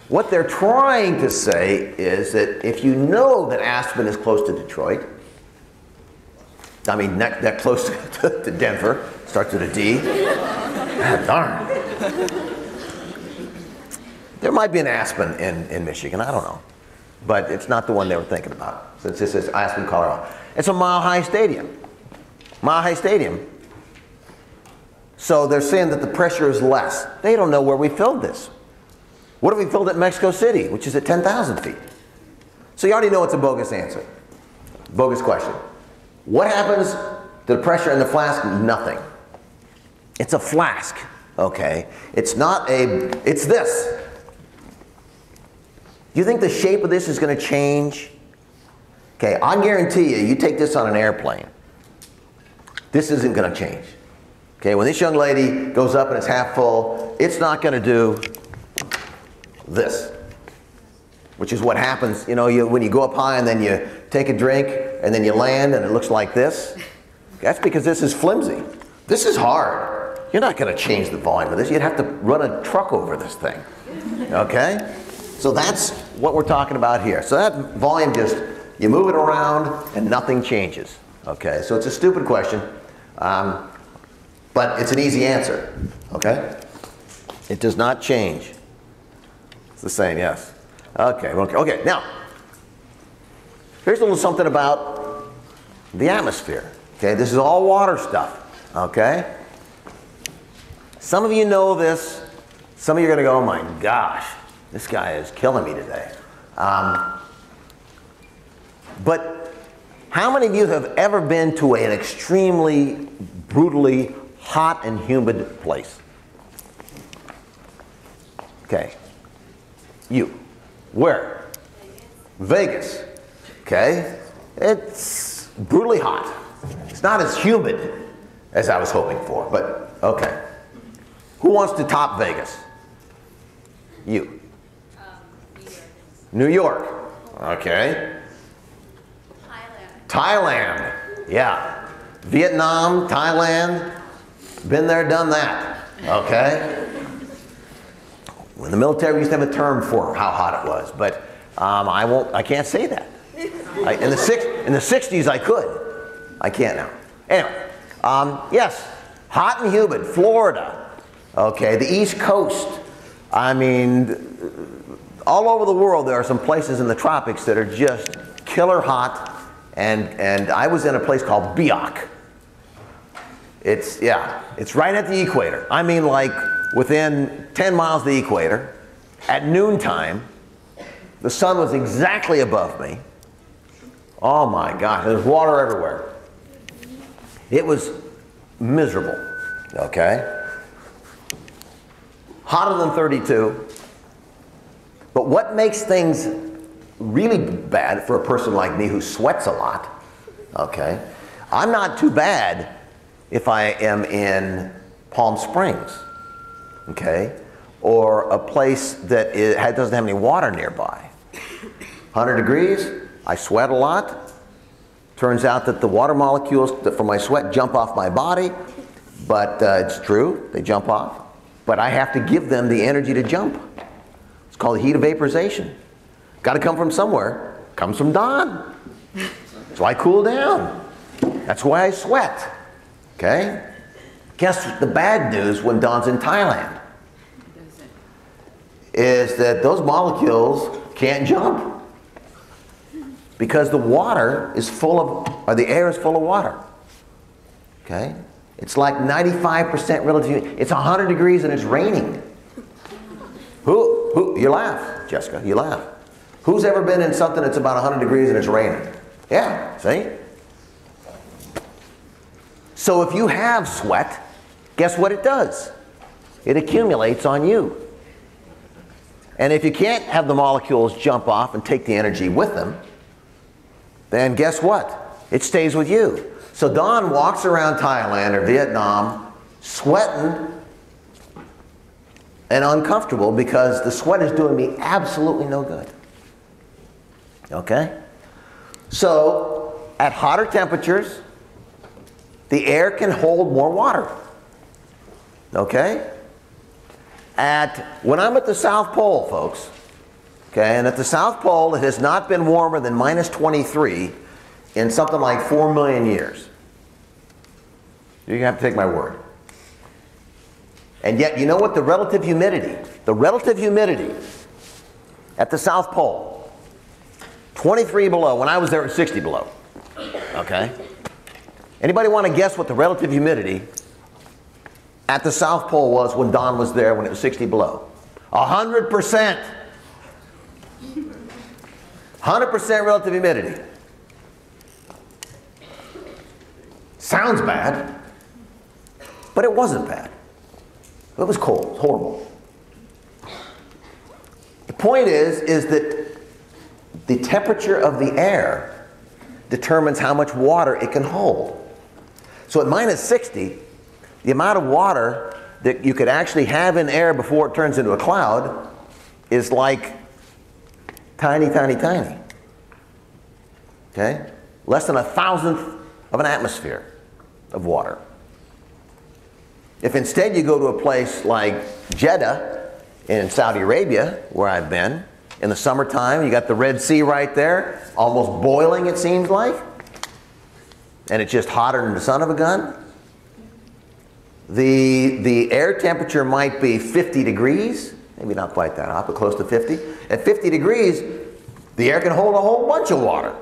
What they're trying to say is that if you know that Aspen is close to Detroit, I mean that close to Denver, starts with a D. Ah, darn. There might be an Aspen in Michigan, I don't know. But it's not the one they were thinking about, since this is Aspen, Colorado. It's a mile-high stadium. Mile-high stadium. So they're saying that the pressure is less. They don't know where we filled this. What if we filled it in Mexico City, which is at 10,000 feet? So you already know it's a bogus answer. Bogus question. What happens to the pressure in the flask? Nothing. It's a flask, okay? It's not it's this. You think the shape of this is going to change? Okay, I guarantee you, you take this on an airplane, this isn't going to change. Okay, when this young lady goes up and it's half full, it's not going to do this, which is what happens, you know, when you go up high and then you take a drink and then you land and it looks like this. That's because this is flimsy. This is hard. You're not going to change the volume of this. You'd have to run a truck over this thing. Okay? So that's what we're talking about here. So that volume just, you move it around and nothing changes. Okay? So it's a stupid question, but it's an easy answer. Okay? It does not change. It's the same, yes. Okay, okay. Now, here's a little something about the atmosphere. Okay, this is all water stuff. Okay? Some of you know this. Some of you are going to go, oh my gosh, this guy is killing me today. But how many of you have ever been to an extremely, brutally hot and humid place? Okay. You. Where? Vegas. Okay. It's brutally hot. It's not as humid as I was hoping for, but okay. Who wants to top Vegas? You. New York. Okay. Thailand. Yeah. Vietnam, Thailand. Been there, done that. Okay. In the military, we used to have a term for how hot it was, but I can't say that. In the 60s, I could. I can't now. Anyway, yes, hot and humid, Florida. Okay, the East Coast. I mean, all over the world, there are some places in the tropics that are just killer hot, and I was in a place called Biak. It's right at the equator. I mean, like within 10 miles of the equator, at noontime, the sun was exactly above me. Oh my God, there's water everywhere. It was miserable, okay? Hotter than 32. But what makes things really bad for a person like me who sweats a lot, okay? I'm not too bad if I am in Palm Springs, okay? Or a place that doesn't have any water nearby. 100 degrees, I sweat a lot. Turns out that the water molecules from my sweat jump off my body, but it's true, they jump off. But I have to give them the energy to jump. It's called heat of vaporization. Got to come from somewhere. Comes from dawn. So I cool down. That's why I sweat. Okay? Guess the bad news when dawn's in Thailand is that those molecules can't jump because the water is full of, or the air is full of water. Okay? It's like 95% relative humidity. It's 100 degrees and it's raining. You laugh, Jessica, you laugh. Who's ever been in something that's about 100 degrees and it's raining? Yeah, see? So if you have sweat, guess what it does? It accumulates on you. And if you can't have the molecules jump off and take the energy with them, then guess what? It stays with you. So Don walks around Thailand or Vietnam sweating and uncomfortable because the sweat is doing me absolutely no good. Okay? So at hotter temperatures, the air can hold more water. Okay? When I'm at the South Pole, folks, Okay, and at the South Pole, it has not been warmer than minus 23 in something like 4 million years. You have to take my word. And yet, you know what the relative humidity at the South Pole, 23 below, when I was there at 60 below, okay? Anybody want to guess what the relative humidity at the South Pole was when Don was there when it was 60 below? 100%. 100% relative humidity. Sounds bad, but it wasn't bad. It was cold, horrible. The point is that the temperature of the air determines how much water it can hold. So at minus 60, the amount of water that you could actually have in air before it turns into a cloud is like tiny, tiny, tiny. Okay? Less than 1,000th of an atmosphere of water. If instead you go to a place like Jeddah in Saudi Arabia, where I've been, in the summertime, you got the Red Sea right there, almost boiling it seems like, and it's just hotter than the son of a gun. The air temperature might be 50 degrees, maybe not quite that hot, but close to 50. At 50 degrees, the air can hold a whole bunch of water.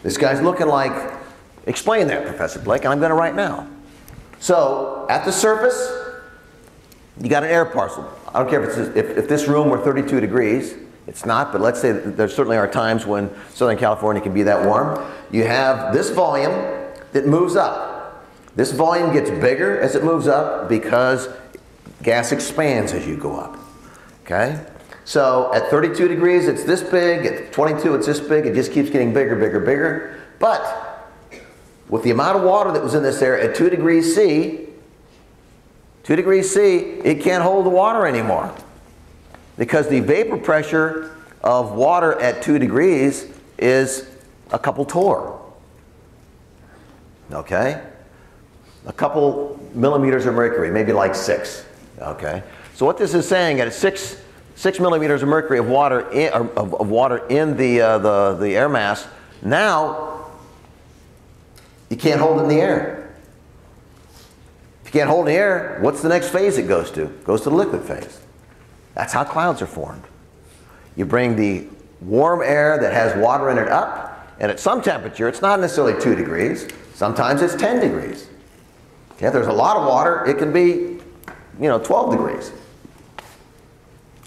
This guy's looking like, explain that, Professor Blake, and I'm going to right now. So, at the surface, you got an air parcel. I don't care if this room were 32 degrees. It's not, but let's say that there certainly are times when Southern California can be that warm. You have this volume that moves up. This volume gets bigger as it moves up because gas expands as you go up. Okay? So at 32 degrees, it's this big. At 22, it's this big. It just keeps getting bigger, bigger, bigger. But with the amount of water that was in this air at 2 degrees C, it can't hold the water anymore. Because the vapor pressure of water at 2 degrees is a couple torr. Okay? A couple millimeters of mercury, maybe like 6. Okay? So what this is saying, at 6 millimeters of mercury of water in the air mass, now you can't hold it in the air. If you can't hold it in the air, what's the next phase it goes to? It goes to the liquid phase. That's how clouds are formed. You bring the warm air that has water in it up, and at some temperature, it's not necessarily 2 degrees. Sometimes it's 10 degrees. Okay, if there's a lot of water, it can be, 12 degrees.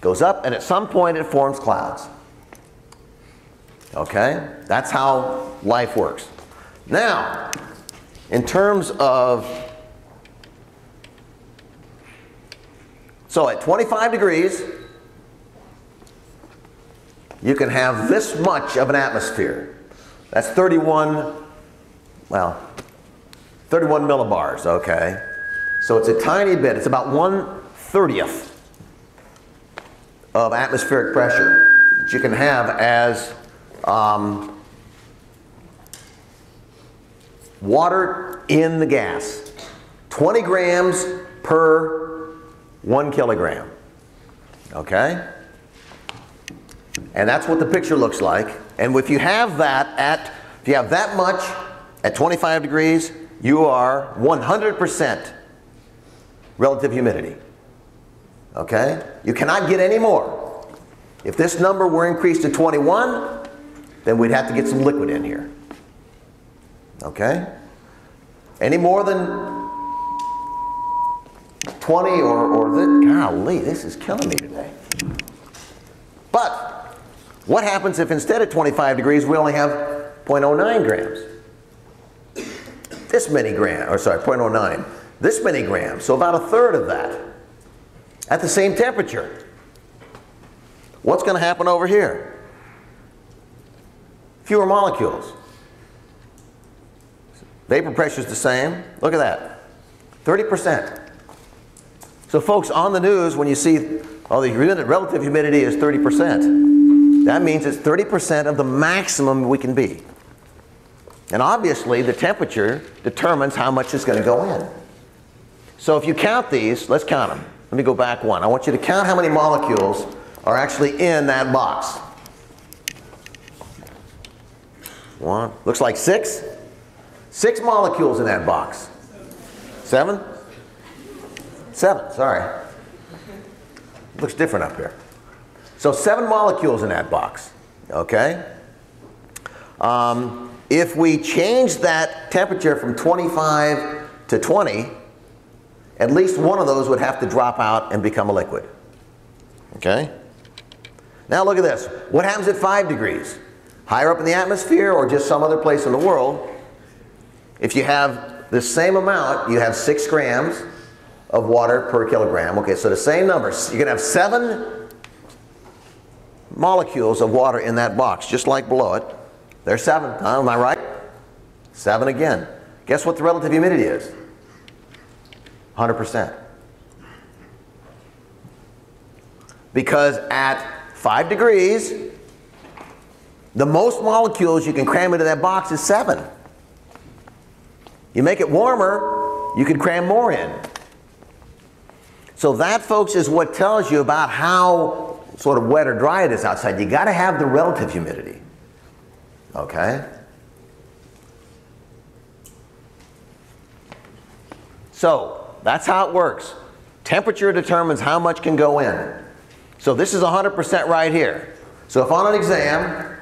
Goes up, and at some point, it forms clouds. Okay? That's how life works. Now, in terms of... So at 25 degrees, you can have this much of an atmosphere. That's 31 millibars, okay? So it's a tiny bit. It's about 1/30th of atmospheric pressure that you can have as water in the gas. 20 grams per 1 kilogram, okay? And that's what the picture looks like. And if you have that much at 25 degrees, you are 100% relative humidity, okay? You cannot get any more. If this number were increased to 21, then we'd have to get some liquid in here, okay? Any more than 20 golly, this is killing me today. But what happens if instead of 25 degrees we only have 0.09 grams? This many grams, or sorry, 0.09. This many grams, so about 1/3 of that at the same temperature. What's going to happen over here? Fewer molecules. Vapor pressure is the same. Look at that. 30%. So folks, on the news, when you see, the relative humidity is 30%, that means it's 30% of the maximum we can be. And obviously, the temperature determines how much is going to go in. So if you count these, let's count them. Let Let me go back one. I want you to count how many molecules are actually in that box. One, looks like 6. 6 molecules in that box. 7? 7, sorry. Looks different up here. So 7 molecules in that box, okay? If we change that temperature from 25 to 20, at least one of those would have to drop out and become a liquid, okay? Now look at this. What happens at 5 degrees? Higher up in the atmosphere or just some other place in the world, if you have the same amount, you have 6 grams of water per kilogram. Okay, so the same numbers. You're going to have 7 molecules of water in that box, just like below it. There's 7. Am I right? 7 again. Guess what the relative humidity is? 100%. Because at 5 degrees, the most molecules you can cram into that box is 7. You make it warmer, you can cram more in. So that, folks, is what tells you about how sort of wet or dry it is outside. You got to have the relative humidity. Okay? So that's how it works. Temperature determines how much can go in. So this is 100% right here. So if on an exam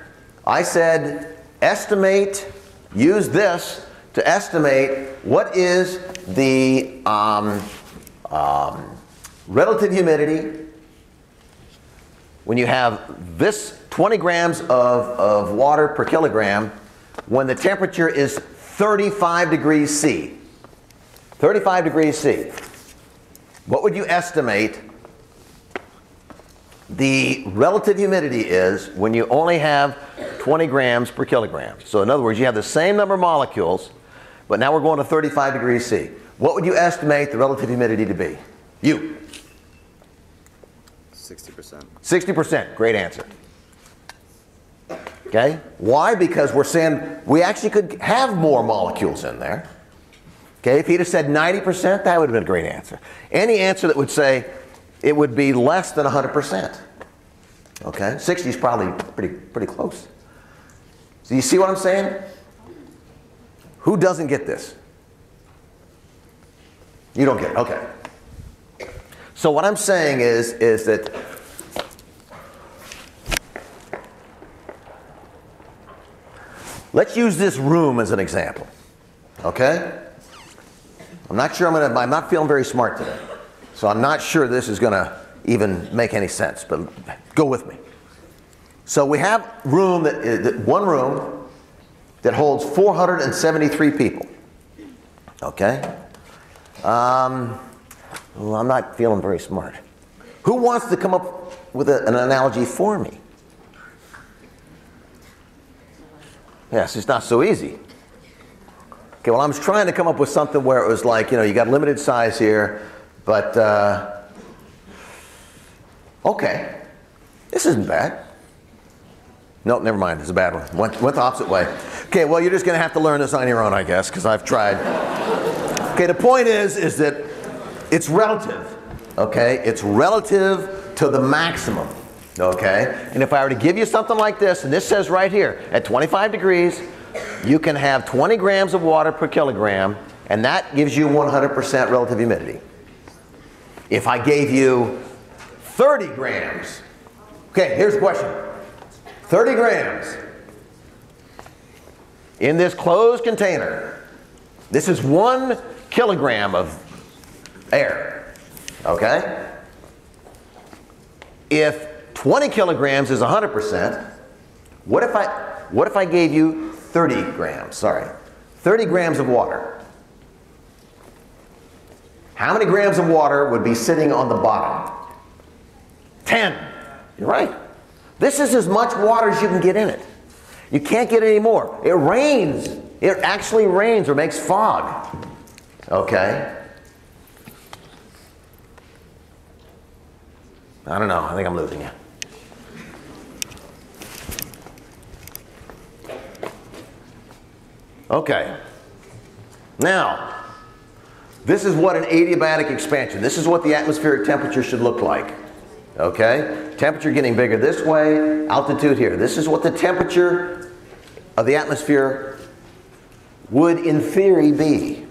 I said estimate, use this to estimate what is the relative humidity when you have this 20 grams of water per kilogram when the temperature is 35 degrees C. 35 degrees C. What would you estimate the relative humidity is when you only have 20 grams per kilogram? So in other words, you have the same number of molecules, but now we're going to 35 degrees C. What would you estimate the relative humidity to be? You. 60%. 60%. Great answer. Okay? Why? Because we're saying we actually could have more molecules in there. Okay? If he'd have said 90%, that would have been a great answer. Any answer that would say it would be less than 100%. Okay? 60 is probably pretty close. So you see what I'm saying? Who doesn't get this? You don't get it. Okay. So what I'm saying is that let's use this room as an example. Okay? I'm not sure I'm not feeling very smart today. So I'm not sure this is going to even make any sense, but go with me. So we have one room that holds 473 people. Okay? Well, I'm not feeling very smart. Who wants to come up with an analogy for me? Yes, it's not so easy. Okay, well, I was trying to come up with something where it was like, you got limited size here, but, okay, this isn't bad. Nope, never mind, it's a bad one. Went the opposite way. Okay, well, you're just going to have to learn this on your own, I guess, because I've tried. Okay, the point is that it's relative, okay? It's relative to the maximum, okay? And if I were to give you something like this, and this says right here, at 25 degrees, you can have 20 grams of water per kilogram, and that gives you 100% relative humidity. If I gave you 30 grams, okay, here's the question. 30 grams in this closed container. This is 1 kilogram of air, okay? If 20 kilograms is 100%, what if I gave you 30 grams, 30 grams of water? How many grams of water would be sitting on the bottom? 10. You're right. This is as much water as you can get in it. You can't get any more. It rains. It actually rains or makes fog. Okay? I don't know. I think I'm losing you. Okay. Now, This is what an adiabatic expansion, this is what the atmospheric temperature should look like. Okay? Temperature getting bigger this way, altitude here. This is what the temperature of the atmosphere would in theory be.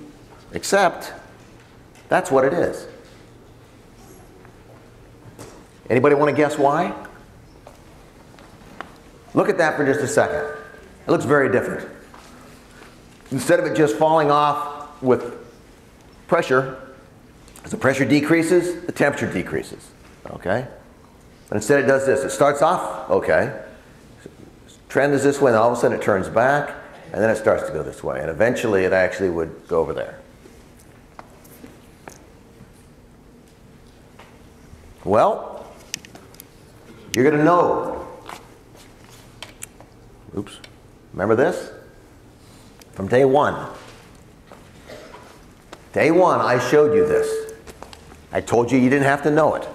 Except, that's what it is. Anybody want to guess why? Look at that for just a second. It looks very different. Instead of it just falling off with pressure, as the pressure decreases, the temperature decreases. Okay? But instead it does this. It starts off, okay. Trend is this way, and all of a sudden it turns back, and then it starts to go this way. And eventually it actually would go over there. Well, you're going to know. Oops. Remember this? From day one. Day one, I showed you this. I told you you didn't have to know it.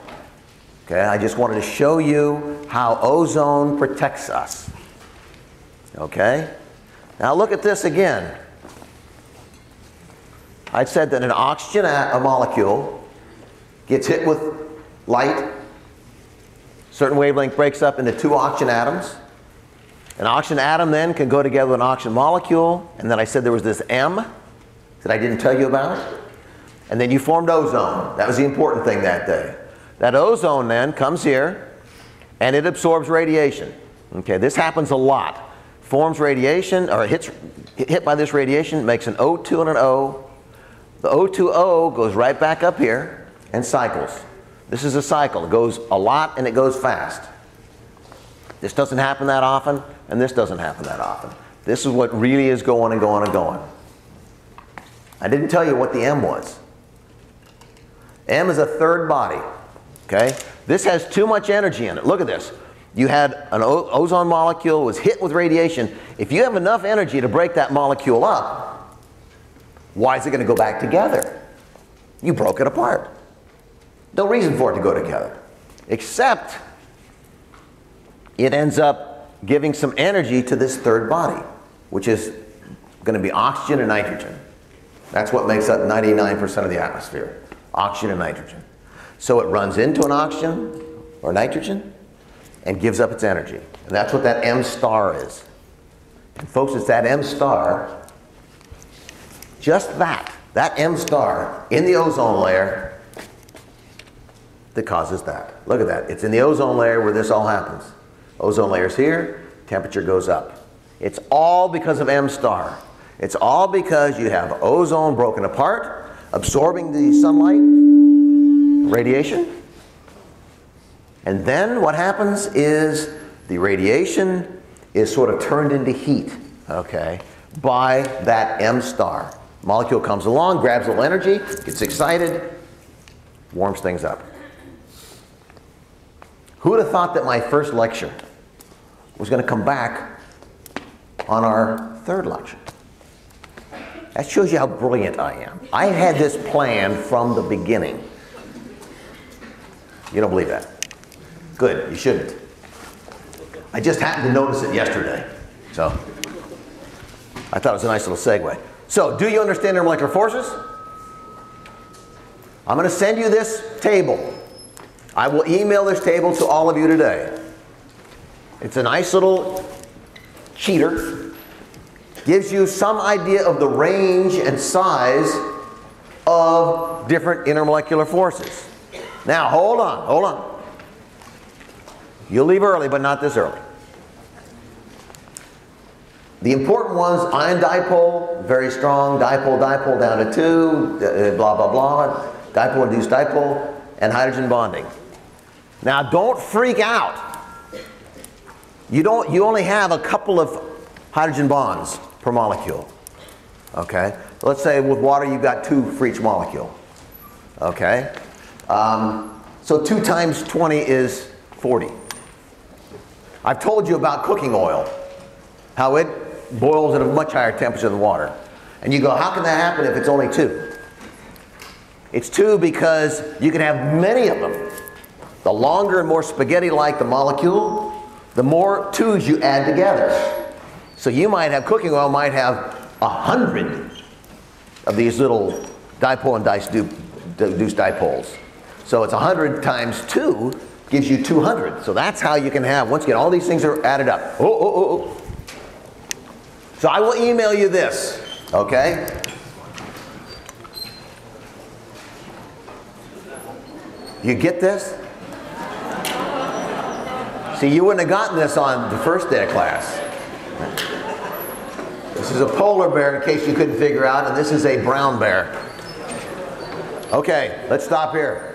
Okay, I just wanted to show you how ozone protects us. Okay? Now look at this again. I said that an oxygen a molecule gets hit with light. Certain wavelength breaks up into two oxygen atoms. An oxygen atom then can go together with an oxygen molecule. And then I said there was this M that I didn't tell you about. And then you formed ozone. That was the important thing that day. That ozone then comes here and it absorbs radiation. Okay, this happens a lot. Forms radiation, or hit by this radiation, makes an O2 and an O. The O2O goes right back up here and cycles. This is a cycle. It goes a lot and it goes fast. This doesn't happen that often, and this doesn't happen that often. This is what really is going and going and going. I didn't tell you what the M was. M is a third body. Okay? This has too much energy in it. Look at this. You had an ozone molecule, was hit with radiation. If you have enough energy to break that molecule up, why is it going to go back together? You broke it apart. No reason for it to go together. Except it ends up giving some energy to this third body, which is going to be oxygen and nitrogen. That's what makes up 99% of the atmosphere. Oxygen and nitrogen. So it runs into an oxygen or nitrogen and gives up its energy. And that's what that M star is. And folks, it's that M star, just that M star in the ozone layer that causes that. Look at that. It's in the ozone layer where this all happens. Ozone layer's here, temperature goes up. It's all because of M star. It's all because you have ozone broken apart, absorbing the sunlight, radiation. And then what happens is the radiation is sort of turned into heat, okay, by that M star. Molecule comes along, grabs a little energy, gets excited, warms things up. Who would have thought that my first lecture was going to come back on our third lecture? That shows you how brilliant I am. I had this plan from the beginning. You don't believe that? Good, you shouldn't. I just happened to notice it yesterday. So, I thought it was a nice little segue. So, do you understand intermolecular forces? I'm going to send you this table. I will email this table to all of you today. It's a nice little cheater. Gives you some idea of the range and size of different intermolecular forces. Now, hold on. You'll leave early, but not this early. The important ones, ion dipole, very strong, dipole down to 2, blah, blah, blah, dipole-induced dipole, and hydrogen bonding. Now, don't freak out. You only have a couple of hydrogen bonds per molecule. Okay? Let's say with water you've got 2 for each molecule. Okay? So 2 times 20 is 40. I've told you about cooking oil, how it boils at a much higher temperature than water. And you go, how can that happen if it's only 2? It's 2 because you can have many of them. The longer and more spaghetti-like the molecule, the more 2's you add together. So you might have, cooking oil might have 100 of these little dipole and deuce dipoles. So it's 100 times 2 gives you 200. So that's how you can have, once again, all these things are added up. Oh. So I will email you this, okay? You get this? See, you wouldn't have gotten this on the first day of class. This is a polar bear in case you couldn't figure out, and this is a brown bear. Okay, let's stop here.